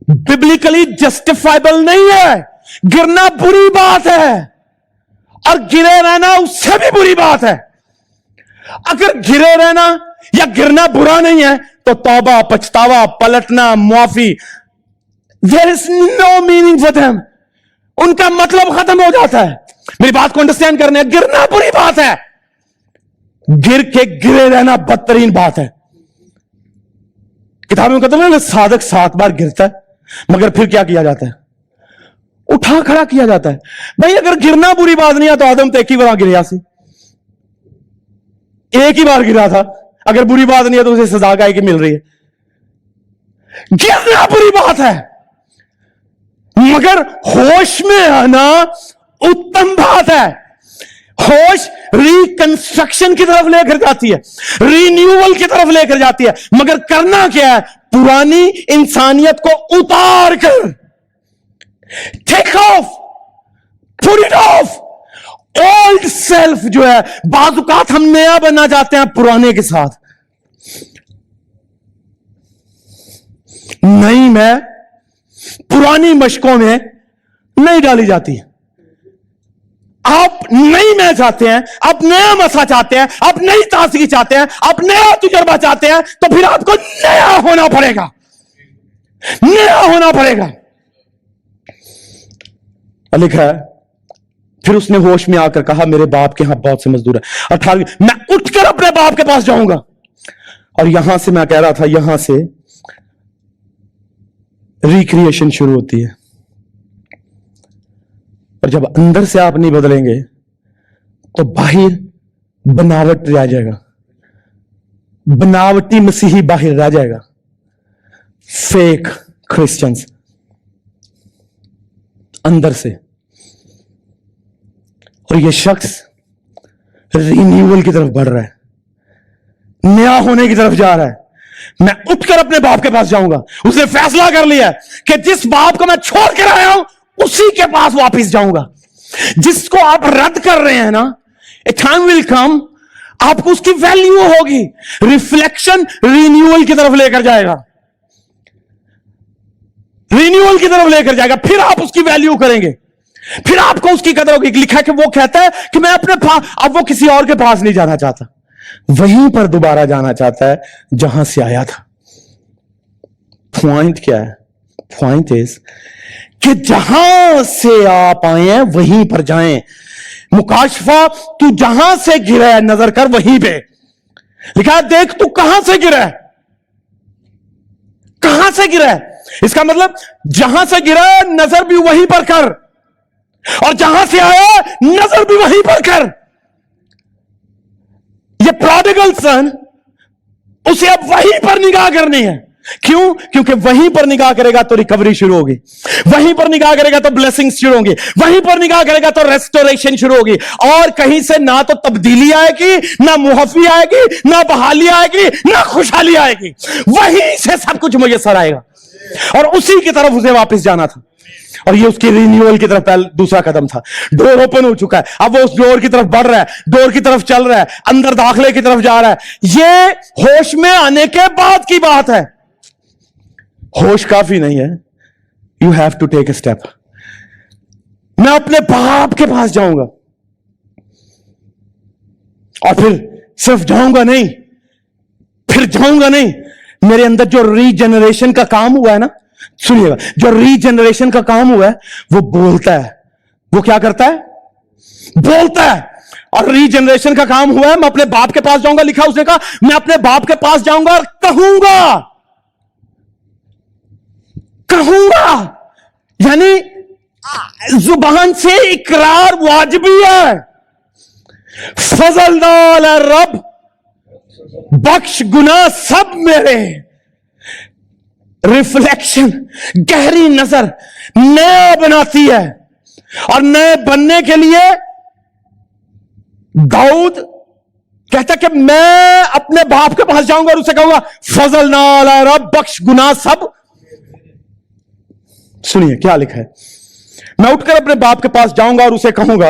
[SPEAKER 1] ببلیکلی جسٹیفائبل نہیں ہے. گرنا بری بات ہے, اور گرے رہنا اس سے بھی بری بات ہے. اگر گرے رہنا یا گرنا برا نہیں ہے تو توبہ, پچھتاوا, پلٹنا, معافی, there is no meaning for them. ان کا مطلب ختم ہو جاتا ہے. میری بات کو انڈرسٹینڈ کرنے, گرنا بری بات ہے, گر کے گرے رہنا بدترین بات ہے. کتابوں میں کہتے ہیں صادق 7 بار گرتا ہے مگر پھر کیا کیا جاتا ہے, اٹھا کھڑا کیا جاتا ہے. بھائی اگر گرنا بری بات نہیں ہے تو آدم تو ایک ہی بار گریا سی, ایک ہی بار گرا تھا. اگر بری بات نہیں ہے تو اسے سزا کا ایک مل رہی ہے. گرنا بری بات ہے مگر ہوش میں آنا اتم بات ہے. ہوش ریکنسٹرکشن کی طرف لے کر جاتی ہے, رینیول کی طرف لے کر جاتی ہے, مگر کرنا کیا ہے, پرانی انسانیت کو اتار کر, take off, put it off. Old self جو ہے, بعض اوقات ہم نیا بننا چاہتے ہیں پرانے کے ساتھ. نہیں, میں پرانی مشقوں میں نہیں ڈالی جاتی. آپ نئی میں چاہتے ہیں, آپ نیا مسا چاہتے ہیں, آپ نئی تازگی چاہتے ہیں, آپ نیا تجربہ چاہتے ہیں, تو پھر آپ کو نیا ہونا پڑے گا, نیا ہونا پڑے گا. لکھا ہے پھر اس نے ہوش میں آ کر کہا میرے باپ کے ہاں بہت سے مزدور ہیں. 18 میں اٹھ کر اپنے باپ کے پاس جاؤں گا. اور یہاں سے میں کہہ رہا تھا, یہاں سے ریکریشن شروع ہوتی ہے. اور جب اندر سے آپ نہیں بدلیں گے تو باہر بناوٹ رہ جائے گا, بناوٹی مسیحی باہر رہ جائے گا, فیک کرسچنز اندر سے. اور یہ شخص رینیول کی طرف بڑھ رہا ہے, نیا ہونے کی طرف جا رہا ہے. میں اٹھ کر اپنے باپ کے پاس جاؤں گا. اس نے فیصلہ کر لیا کہ جس باپ کو میں چھوڑ کر آیا ہوں اسی کے پاس واپس جاؤں گا. جس کو آپ رد کر رہے ہیں نا, اے ٹائم ول کم آپ کو اس کی ویلیو ہوگی. ریفلیکشن رینیول کی طرف لے کر جائے گا, رینیول کی طرف لے کر جائے گا. پھر آپ اس کی ویلیو کریں گے, پھر آپ کو اس کی قدر ہوگی. لکھا ہے کہ وہ کہتا ہے کہ میں اپنے پاس, اب وہ کسی اور کے پاس نہیں جانا چاہتا, وہیں پر دوبارہ جانا چاہتا ہے جہاں سے آیا تھا. پوائنٹ کیا ہے؟ پوائنٹ از کہ جہاں سے آپ آئے ہیں وہیں پر جائیں. مکاشفہ تو جہاں سے گرا ہے نظر کر وہیں پہ. لکھا ہے دیکھ تو کہاں سے گرا ہے, کہاں سے گرا ہے. اس کا مطلب جہاں سے گرا ہے نظر بھی وہیں پر کر, اور جہاں سے آیا نظر بھی وہیں پر کر. یہ پروڈیگل سن, اسے اب وہیں پر نگاہ کرنی ہے. کیوں؟ کیونکہ وہیں پر نگاہ کرے گا تو ریکوری شروع ہوگی, وہیں پر نگاہ کرے گا تو بلیسنگز شروع ہوگی, وہیں پر نگاہ کرے گا تو ریسٹوریشن شروع ہوگی. اور کہیں سے نہ تو تبدیلی آئے گی, نہ معافی آئے گی, نہ بحالی آئے گی, نہ خوشحالی آئے گی. وہیں سے سب کچھ میسر آئے گا, اور اسی کی طرف اسے واپس جانا تھا. اور یہ اس کی رینیول کی طرف دوسرا قدم تھا. ڈور اوپن ہو چکا ہے, اب وہ اس ڈور کی طرف بڑھ رہا ہے, ڈور کی طرف چل رہا ہے, اندر داخلے کی طرف جا رہا ہے. یہ ہوش میں آنے کے بعد کی بات ہے. ہوش کافی نہیں ہے, you have to take a step. میں اپنے باپ کے پاس جاؤں گا, اور پھر صرف جاؤں گا نہیں, پھر جاؤں گا نہیں, میرے اندر جو ری جنریشن کا کام ہوا ہے نا, سنیے گا, جو ری جنریشن کا کام ہوا ہے وہ بولتا ہے. وہ کیا کرتا ہے؟ بولتا ہے. اور ری جنریشن کا کام ہوا ہے میں اپنے باپ کے پاس جاؤں گا. لکھا اس نے کہا میں اپنے باپ کے پاس جاؤں گا اور کہوں گا, کہوں گا, یعنی زبان سے اقرار واجبی ہے. فضل نال رب بخش گناہ سب میرے. ریفلیکشن, گہری نظر نیا بناتی ہے. اور نئے بننے کے لیے داؤد کہتا کہ میں اپنے باپ کے پاس جاؤں گا اور اسے کہوں گا فضل نال رب بخش گناہ سب. سنیے کیا لکھا ہے, میں اٹھ کر اپنے باپ کے پاس جاؤں گا اور اسے کہوں گا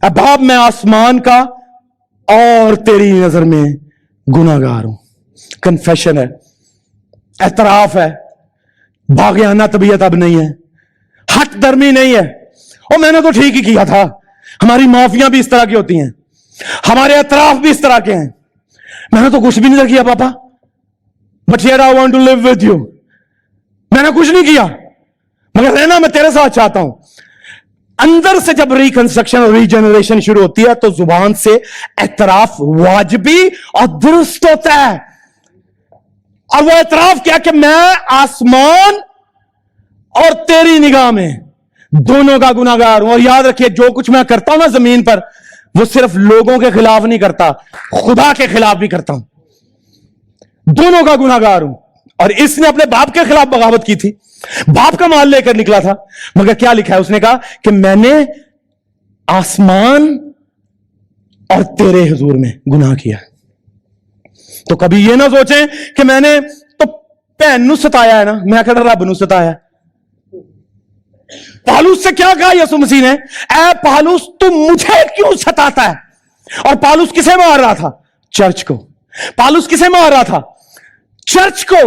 [SPEAKER 1] اے باپ میں آسمان کا اور تیری نظر میں گناہگار ہوں. کنفیشن ہے, اعتراف ہے, باغیانہ طبیعت اب نہیں ہے, ہٹ درمی نہیں ہے. اور میں نے تو ٹھیک ہی کیا تھا, ہماری معافیاں بھی اس طرح کی ہوتی ہیں, ہمارے اعتراف بھی اس طرح کے ہیں. میں نے تو کچھ بھی نہیں کیا پاپا, but yet I want to live with you. میں نے کچھ نہیں کیا مگر رہنا میں تیرے ساتھ چاہتا ہوں. اندر سے جب ریکنسٹرکشن اور ریجنریشن شروع ہوتی ہے تو زبان سے اعتراف واجبی اور درست ہوتا ہے. اور وہ اعتراف کیا کہ میں آسمان اور تیری نگاہ میں دونوں کا گناہگار ہوں. اور یاد رکھیے جو کچھ میں کرتا ہوں نا زمین پر, وہ صرف لوگوں کے خلاف نہیں کرتا, خدا کے خلاف بھی کرتا ہوں. دونوں کا گناہگار ہوں. اور اس نے اپنے باپ کے خلاف بغاوت کی تھی, باپ کا مال لے کر نکلا تھا, مگر کیا لکھا ہے, اس نے کہا کہ میں نے آسمان اور تیرے حضور میں گناہ کیا. تو کبھی یہ نہ سوچیں کہ میں نے تو بہن نو ستایا ہے نا, میں کہتا رب نو ستایا. پالوس سے کیا کہا یسوع مسیح نے, اے پالوس تو مجھے کیوں ستاتا ہے. اور پالوس کسے مار رہا تھا؟ چرچ کو. پالوس کسے مار رہا تھا؟ چرچ کو.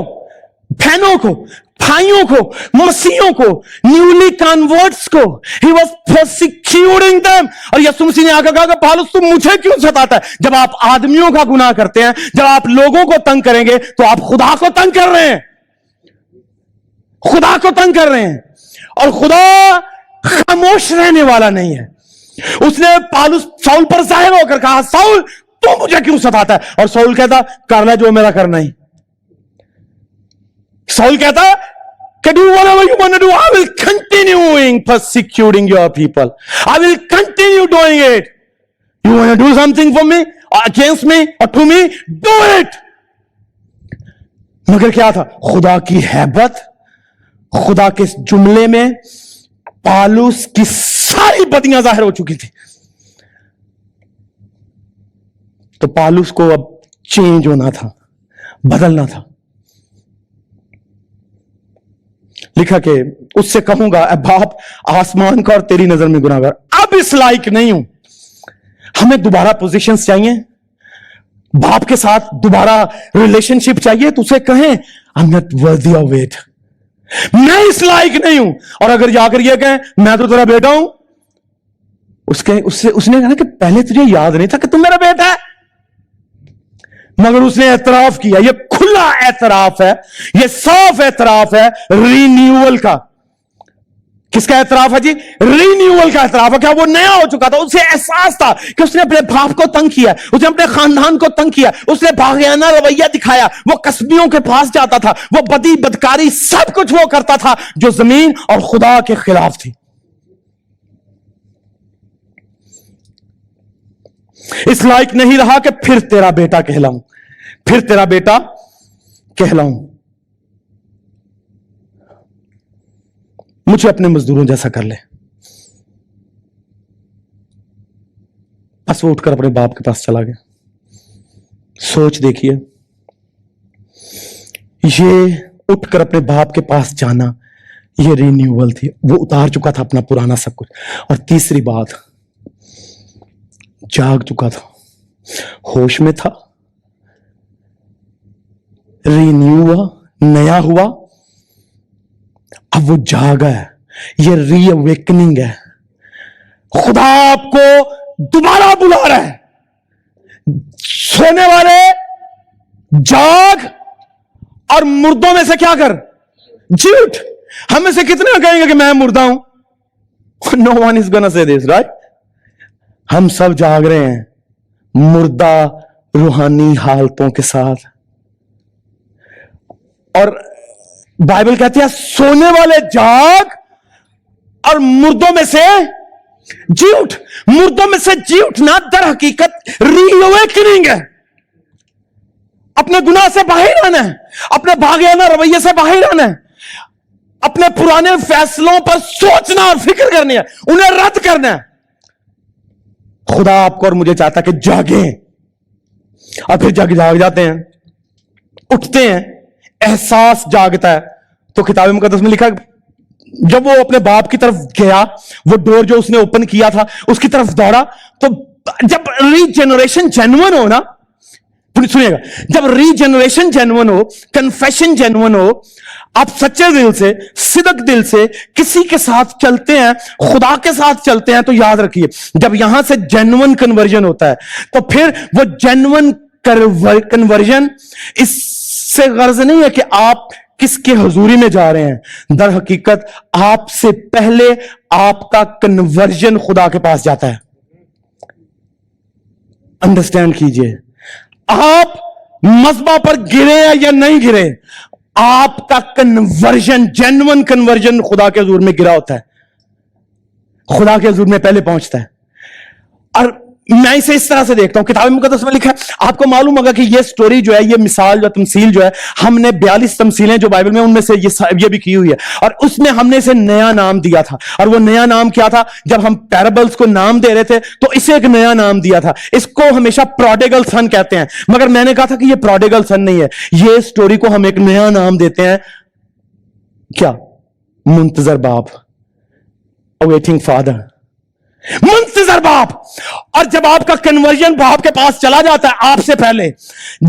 [SPEAKER 1] बहनों को, भाइयों को, मसीहों को, न्यूली कन्वर्ट्स को, he was persecuting them। और यीशु मसीह ने आकर कहा कि पौलुस तुम मुझे क्यों सताता है? जब आप आदमियों का गुनाह करते हैं, जब आप लोगों को तंग करेंगे, तो आप खुदा को तंग कर रहे हैं, खुदा को तंग कर रहे हैं। और खुदा खामोश रहने वाला नहीं है। उसने पौलुस साउल पर जाहिर होकर कहा, साउल तू मुझे क्यों सताता है? और साउल कहता, कर ले जो मेरा करना ही। साउल कहता, do whatever you want to do, I will continuing persecuting your people, I will continue doing it. You want to do something for me or against me or to me, do it. मगर क्या था? खुदा की हैबत, खुदा के जुमले में पौलुस की सारी बदियां जाहिर हो चुकी थी। तो पौलुस को अब चेंज होना था, बदलना था। लिखा कि उससे कहूंगा, बाप आसमान का और तेरी नजर में गुनाहगार, अब इस लायक नहीं हूं। हमें दोबारा पोजीशंस चाहिए, बाप के साथ दोबारा रिलेशनशिप चाहिए, तो उसे कहें I am not worthy of it, मैं इस लायक नहीं हूं। और अगर जाकर यह कहें मैं तो तेरा बेटा हूं, उसने कहा कि पहले तुझे याद नहीं था कि तुम मेरा बेटा है, मगर उसने एतराफ किया। ये खुला एतराफ है, ये साफ एतराफ है रिन्यूअल का। किसका एतराफ है जी? रिन्यूअल का एतराफ है। क्या वो नया हो चुका था? उसे एहसास था कि उसने अपने बाप को तंग किया, उसने अपने खानदान को तंग किया, उसने भागियाना रवैया दिखाया, वो कस्बियों के पास जाता था, वो बदी बदकारी सब कुछ वो करता था जो जमीन और खुदा के खिलाफ थी। इस लायक नहीं रहा कि फिर तेरा बेटा कहलाऊं, फिर तेरा बेटा कहलाऊं। मुझे अपने मजदूरों जैसा कर ले। बस वो उठकर अपने बाप के पास चला गया। सोच देखिए, ये उठकर अपने बाप के पास जाना, ये रिन्यूअल थी। वो उतार चुका था अपना पुराना सब कुछ। और तीसरी बात, जाग चुका था, होश में था, रिन्यू हुआ, नया हुआ, अब वो जागा है। ये रीअवेकनिंग है। खुदा आपको दोबारा बुला रहा है। सोने वाले जाग और मुर्दों में से क्या कर? जी उठ। हम में से कितने कहेंगे कि मैं मुर्दा हूं? No one is gonna say this, right? हम सब जाग रहे हैं मुर्दा रूहानी हालतों के साथ। और बाइबल कहती है सोने वाले जाग और मुर्दों में से जी उठ। मुर्दों में से जी उठना दर हकीकत रीअवेकनिंग है। अपने गुनाह से बाहर आना है, अपने भागियाना रवैये से बाहर आना है, अपने पुराने फैसलों पर सोचना और फिक्र करनी है, उन्हें रद्द करना है। खुदा आपको और मुझे चाहता कि जागें, और फिर जाग जाते हैं, उठते हैं, एहसास जागता है। तो किताब मुकद्दस में लिखा, जब वो अपने बाप की तरफ गया, वो डोर जो उसने ओपन किया था उसकी तरफ दौड़ा, तो जब रीजनरेशन जेन्युइन हो ना, सुनिएगा, जब रीजनरेशन जेन्युइन हो, कन्फेशन जेन्युइन हो, आप सच्चे दिल से, सिदक दिल से किसी के साथ चलते हैं, खुदा के साथ चलते हैं, तो याद रखिए, जब यहां से जेन्युइन कन्वर्जन होता है, तो फिर वो जेन्युइन कन्वर्जन इससे गर्ज नहीं है कि आप किसके हुजूरी में जा रहे हैं। दर हकीकत आपसे पहले आपका कन्वर्जन खुदा के पास जाता है। अंडरस्टैंड कीजिए, आप मज़बा पर गिरे या नहीं गिरे, आपका कन्वर्जन, जेन्युइन कन्वर्जन खुदा के हुजूर में गिरा होता है, खुदा के हुजूर में पहले पहुंचता है। और मैं इसे इस तरह से देखता हूं, किताब मुकद्दस में लिखा है, आपको मालूम होगा कि ये स्टोरी जो है, ये मिसाल जो तमसील जो है, हमने 42 तमसीलें जो बाइबल में, उनमें से ये भी की हुई है, और उसमें हमने इसे नया नाम दिया था। और वो नया नाम क्या था? जब हम पैराबल्स को नाम दे रहे थे तो इसे एक नया नाम दिया था। इसको हमेशा प्रोडिगल सन कहते हैं, मगर मैंने कहा था कि ये प्रोडिगल सन नहीं है, ये स्टोरी को हम एक नया नाम देते हैं, क्या? मुंतजर बाप, अवेटिंग फादर। منتظر باپ. اور جب آپ کا کنورژن باپ کے پاس چلا جاتا ہے آپ سے پہلے,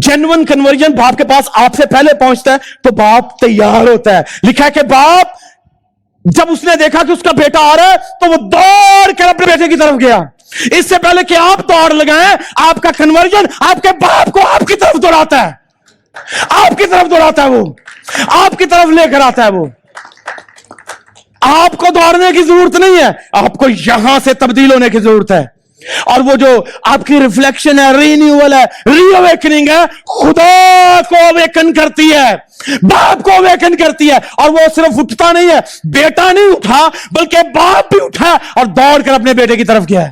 [SPEAKER 1] جینوئن کنورژن باپ کے پاس آپ سے پہلے پہنچتا ہے, تو باپ تیار ہوتا ہے. لکھا ہے کہ باپ جب اس نے دیکھا کہ اس کا بیٹا آ رہا ہے تو وہ دوڑ کر اپنے بیٹے کی طرف گیا. اس سے پہلے کہ آپ دوڑ لگائیں, آپ کا کنورژن آپ کے باپ کو آپ کی طرف دوڑاتا ہے, آپ کی طرف دوڑاتا ہے, وہ آپ کی طرف لے کر آتا ہے. وہ آپ کو دوڑنے کی ضرورت نہیں ہے, آپ کو یہاں سے تبدیل ہونے کی ضرورت ہے. اور وہ جو آپ کی ریفلیکشن ہے, رینیول ہے, ری اویکننگ ہے, خدا کو اویکن کرتی ہے, باپ کو اویکن کرتی ہے. اور وہ صرف اٹھتا نہیں ہے, بیٹا نہیں اٹھا بلکہ باپ بھی اٹھا اور دوڑ کر اپنے بیٹے کی طرف گیا ہے.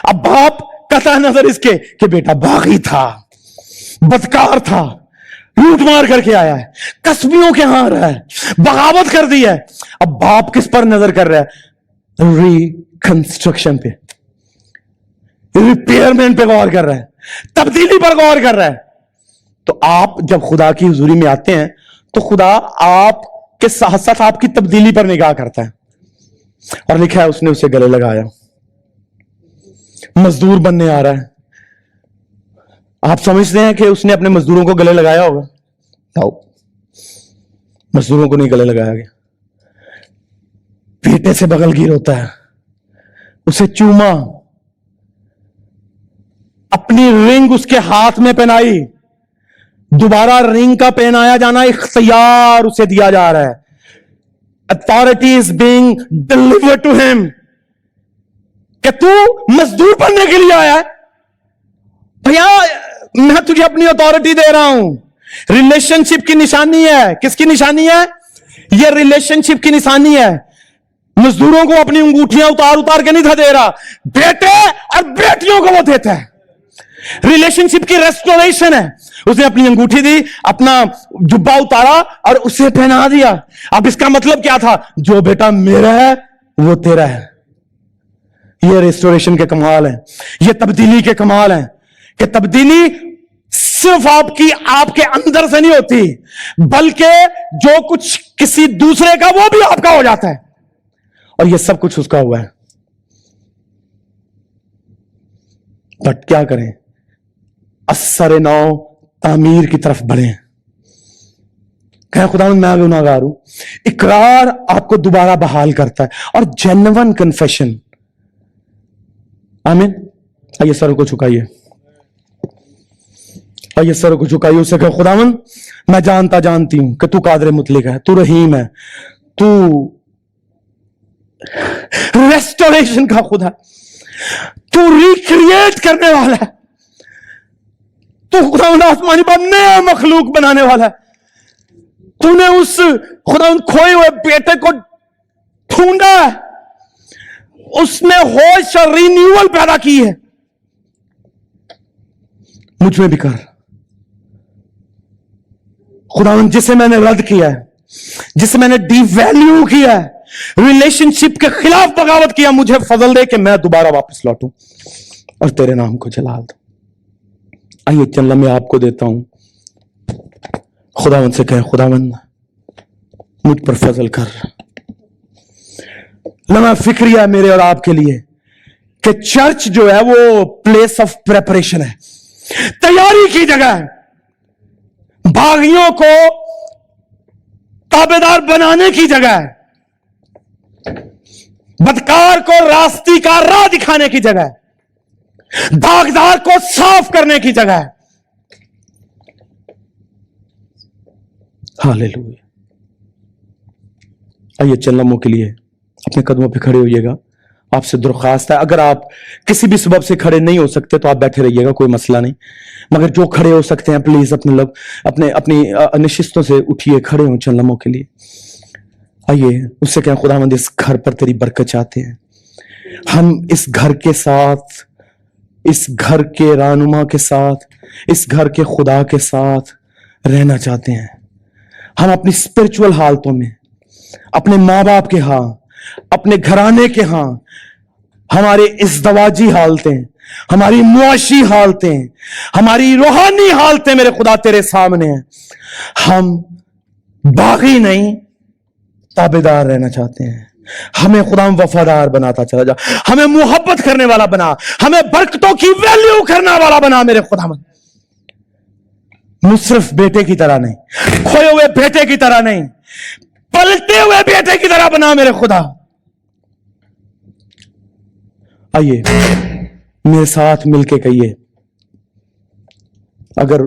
[SPEAKER 1] اب باپ قطع نظر اس کے کہ بیٹا باغی تھا, بدکار تھا, لوٹ مار کر کے آیا ہے, کسبیوں کے ہاں رہا ہے, بغاوت کر دی ہے. اب باپ کس پر نظر کر رہا ہے؟ ریکنسٹرکشن پہ, ریپیئرمنٹ پہ غور کر رہا ہے, تبدیلی پر غور کر رہا ہے. تو آپ جب خدا کی حضوری میں آتے ہیں تو خدا آپ کے ساتھ ساتھ آپ کی تبدیلی پر نگاہ کرتا ہے. اور لکھا ہے اس نے اسے گلے لگایا, مزدور بننے آ رہا ہے. آپ سمجھتے ہیں کہ اس نے اپنے مزدوروں کو گلے لگایا ہوگا؟ مزدوروں کو نہیں گلے لگایا گیا. بیٹے سے بغل گیر ہوتا ہے, اسے چوما, اپنی رنگ اس کے ہاتھ میں پہنائی. دوبارہ رنگ کا پہنایا جانا اختیار اسے دیا جا رہا ہے. Authority is being delivered to him. کہ تو مزدور بننے کے لیے آیا ہے, بھیا میں تجھے اپنی اتھارٹی دے رہا ہوں. ریلیشن شپ کی نشانی ہے. کس کی نشانی ہے یہ؟ ریلیشن شپ کی نشانی ہے. مزدوروں کو اپنی انگوٹھیاں اتار کے نہیں تھا دے رہا, بیٹے اور بیٹیوں کو وہ دیتا ہے. ریلیشن شپ کی ریسٹوریشن ہے. اس نے اپنی انگوٹھی دی, اپنا جبہ اتارا اور اسے پہنا دیا. اب اس کا مطلب کیا تھا؟ جو بیٹا میرا ہے وہ تیرا ہے. یہ ریسٹوریشن کے کمال ہیں, یہ تبدیلی کے کمال ہیں. کہ تبدیلی صرف آپ کے اندر سے نہیں ہوتی, بلکہ جو کچھ کسی دوسرے کا وہ بھی آپ کا ہو جاتا ہے. اور یہ سب کچھ اس کا ہوا ہے. بٹ کیا کریں؟ اثر نو تعمیر کی طرف بڑھیں. کہیں خدا میں گناہگار ہوں. اقرار آپ کو دوبارہ بحال کرتا ہے, اور جینوئن کنفیشن. آمین. آئیے سر کو چکائیے, آئیے سر کو چکائیے. اسے کہ خداوند میں جانتی ہوں کہ تو قادر مطلق ہے, تو رحیم ہے, تو ریسٹوریشن کا خدا, تو ریکریٹ کرنے والا ہے, تو خداوند آسمانی پر نیا مخلوق بنانے والا ہے. تو نے اس خداوند کھوئے ہوئے بیٹے کو ڈھونڈا ہے, اس نے ہوش اور رینیول پیدا کی ہے. مجھ میں بھی کر خداوند, جسے میں نے رد کیا ہے, جسے میں نے ڈی ویلیو کیا ہے, ریلیشن شپ کے خلاف بغاوت کیا, مجھے فضل دے کہ میں دوبارہ واپس لوٹوں اور تیرے نام کو جلال دوں. آئیے چند لمحے آپ کو دیتا ہوں. خداوند سے کہیں خداوند مجھ پر فضل کر. لمحہ فکریہ میرے اور آپ کے لیے کہ چرچ جو ہے وہ پلیس آف پریپریشن ہے, تیاری کی جگہ ہے. باغیوں کو تابعدار بنانے کی جگہ ہے, بدکار کو راستی کا راہ دکھانے کی جگہ ہے, داغدار کو صاف کرنے کی جگہ ہے. ہاللیلویا. آئیے چند لمحوں کے لیے اپنے قدموں پہ کھڑے ہوئیے گا. آپ سے درخواست ہے, اگر آپ کسی بھی سبب سے کھڑے نہیں ہو سکتے تو آپ بیٹھے رہیے گا, کوئی مسئلہ نہیں. مگر جو کھڑے ہو سکتے ہیں پلیز اپنی نشستوں سے اٹھیے, کھڑے ہوں چند لمحوں کے لیے. آئیے اس سے کہیں خداوند اس گھر پر تیری برکت چاہتے ہیں. ہم اس گھر کے ساتھ, اس گھر کے رہنما کے ساتھ, اس گھر کے خدا کے ساتھ رہنا چاہتے ہیں. ہم اپنی اسپرچول حالتوں میں, اپنے ماں باپ کے ہاں, اپنے گھرانے کے ہاں, ہمارے ازدواجی حالتیں, ہماری معاشی حالتیں, ہماری روحانی حالتیں میرے خدا تیرے سامنے ہیں. ہم باغی نہیں تابعدار رہنا چاہتے ہیں. ہمیں خدا وفادار بناتا چلا جا, ہمیں محبت کرنے والا بنا, ہمیں برکتوں کی ویلیو کرنے والا بنا میرے خدا. مصرف بیٹے کی طرح نہیں, کھوئے ہوئے بیٹے کی طرح نہیں, پلٹے ہوئے بیٹے کی طرح بنا میرے خدا. آئیے میرے ساتھ مل کے کہیے, اگر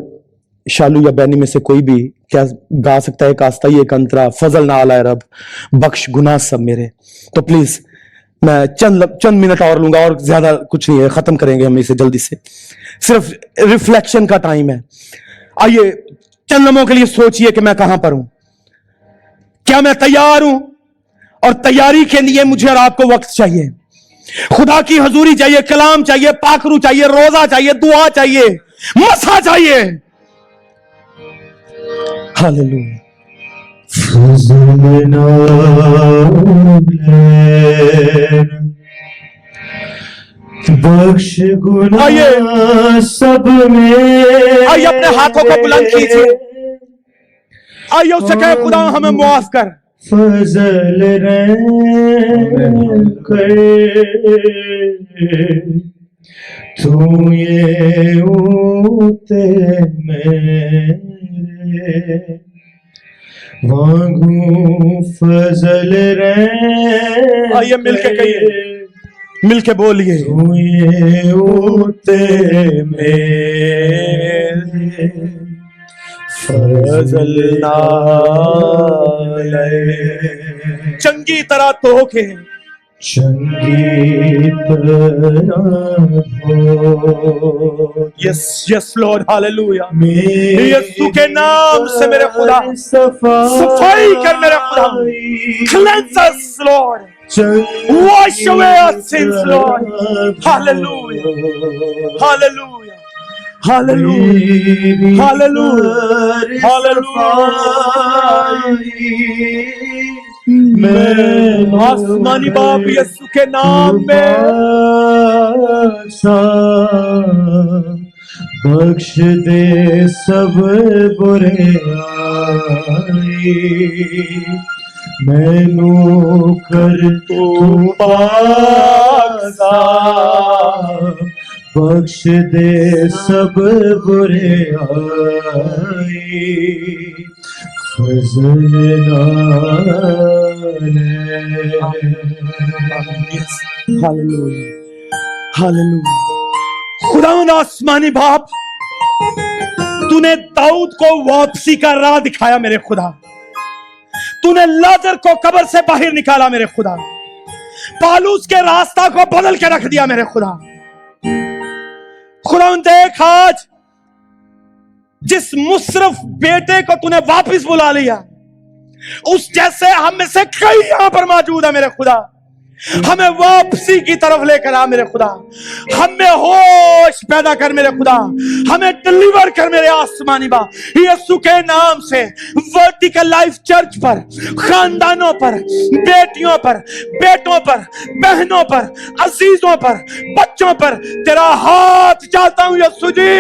[SPEAKER 1] شالو یا بینی میں سے کوئی بھی کیا گا سکتا ہے ایک آستائی ایک انترا, فضل نہ آلائے رب بخش گناہ سب میرے, تو پلیز میں چند منٹ اور لوں گا, اور زیادہ کچھ نہیں ہے, ختم کریں گے ہم اسے جلدی سے, صرف ریفلیکشن کا ٹائم ہے. آئیے چند لمحوں کے لیے سوچئے کہ میں کہاں پر ہوں, کیا میں تیار ہوں, اور تیاری کے لیے مجھے اور آپ کو وقت چاہیے, خدا کی حضوری چاہیے, کلام چاہیے, پاکرو چاہیے, روزہ چاہیے, دعا چاہیے, مسا چاہیے. ہاللویا.
[SPEAKER 3] فضل بخش گناہ سب میں,
[SPEAKER 1] آئیے اپنے ہاتھوں کو بلند کیجیے, آئیے اس سے کہے خدا ہمیں معاف کر.
[SPEAKER 3] فضل رحم کر تو یہ اوتے میرے وانگو فضل رحم.
[SPEAKER 1] آئیے مل کے کہیے, مل کے بولیے,
[SPEAKER 3] تو یہ اوتے میرے فضل نالے
[SPEAKER 1] چنگی طرح تو کے,
[SPEAKER 3] چنگی طرح ہو.
[SPEAKER 1] یس یس لارڈ, ہاللویا.
[SPEAKER 3] میرے
[SPEAKER 1] یسوع کے نام سے میرے خدا صفائی کر میرے خدا. Cleanse us, Lord. Wash away our sins, Lord. Hallelujah. Hallelujah. Hallelujah. Hallelujah. Hallelujah. میں آسمانی باپ یسوع کے نام میں
[SPEAKER 3] بخش دے سب برے میں نو کر تو پاک صاف, بخش دے سب برے فضل
[SPEAKER 1] ہاللویا. ہاللویا. خداوند آسمانی باپ, تو نے داؤد کو واپسی کا راہ دکھایا میرے خدا, تو نے لازر کو قبر سے باہر نکالا میرے خدا, پالوس کے راستہ کو بدل کے رکھ دیا میرے خدا. خداوند دیکھ آج جس مصرف بیٹے کو تو نے واپس بلا لیا, اس جیسے ہم میں سے کئی یہاں پر موجود ہے میرے خدا. ہمیں واپسی کی طرف لے کر آ میرے خدا, ہمیں ہوش پیدا کر میرے خدا, ہمیں ڈلیور کر میرے آسمانی باپ. یسوع کے نام سے ورٹیکل لائف چرچ پر, خاندانوں پر, بیٹیوں پر, بیٹوں پر, بہنوں پر, عزیزوں پر, بچوں پر تیرا ہاتھ چاہتا ہوں یسوع جی.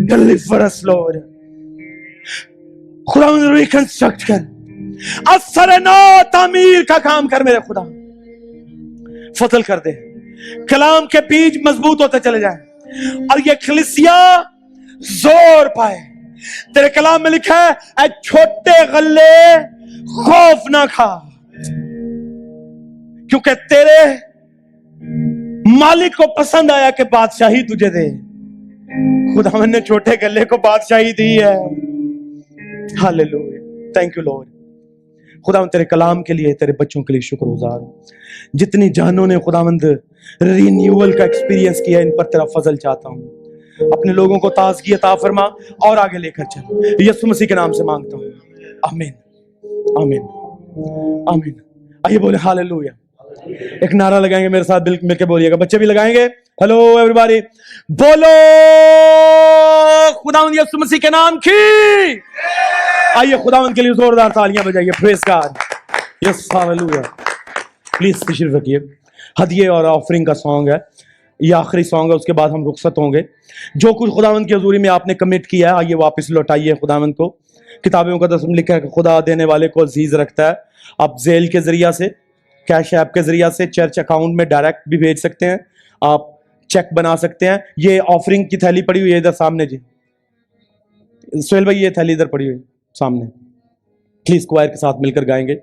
[SPEAKER 1] Deliver us, Lord. خدا ریکنسٹرکٹ کر, اثر نو تعمیر کا کام کر میرے خدا. فضل کر دے, کلام کے بیج مضبوط ہوتے چلے جائیں, اور یہ کلیسیا زور پائے. تیرے کلام میں لکھا ہے, اے چھوٹے غلے خوف نہ کھا, کیونکہ تیرے مالک کو پسند آیا کہ بادشاہی تجھے دے. خدا نے چھوٹے گلے کو بادشاہی دی ہے. ہاللویا. Thank you lord. خدا تیرے کلام کے لیے, تیرے بچوں کے لیے شکر گزار ہوں. جتنی جانوں نے خداوند رینیول کا ایکسپیرینس کیا, ان پر تیرا فضل چاہتا ہوں. اپنے لوگوں کو تازگی عطا فرما اور آگے لے کر چل. یسوع مسیح کے نام سے مانگتا ہوں, آمین آمین آمین. آئیے بولے ہاللویا. ایک نعرہ لگائیں گے میرے ساتھ, مل کے بولیے گا, بچے بھی لگائیں گے. ہیلو ایوری باڈی, بولو خداوند یسوع مسیح کے نام کی. آئیے خداوند کے لیے زوردار تالیاں بجائیے. پریز گاڈ. Yes hallelujah. پلیز تشریف رکھیے. ہدیے اور آفرنگ کا سانگ ہے. یہ آخری سانگ ہے, اس کے بعد ہم رخصت ہوں گے. جو کچھ خداوند کی حضوری میں آپ نے کمٹ کیا ہے, آئیے واپس لوٹائیے خداوند کو. کتاب مقدس میں لکھا ہے کہ خدا دینے والے کو عزیز رکھتا ہے. آپ زیل کے ذریعہ سے, کیش ایپ کے ذریعہ سے, چرچ اکاؤنٹ میں ڈائریکٹ بھی بھیج سکتے ہیں, آپ چیک بنا سکتے ہیں. یہ آفرنگ کی تھیلی پڑی ہوئی ہے ادھر سامنے جی, سہیل بھائی یہ تھیلی ادھر پڑی ہوئی سامنے, پلیز کوائر کے ساتھ مل کر گائیں گے.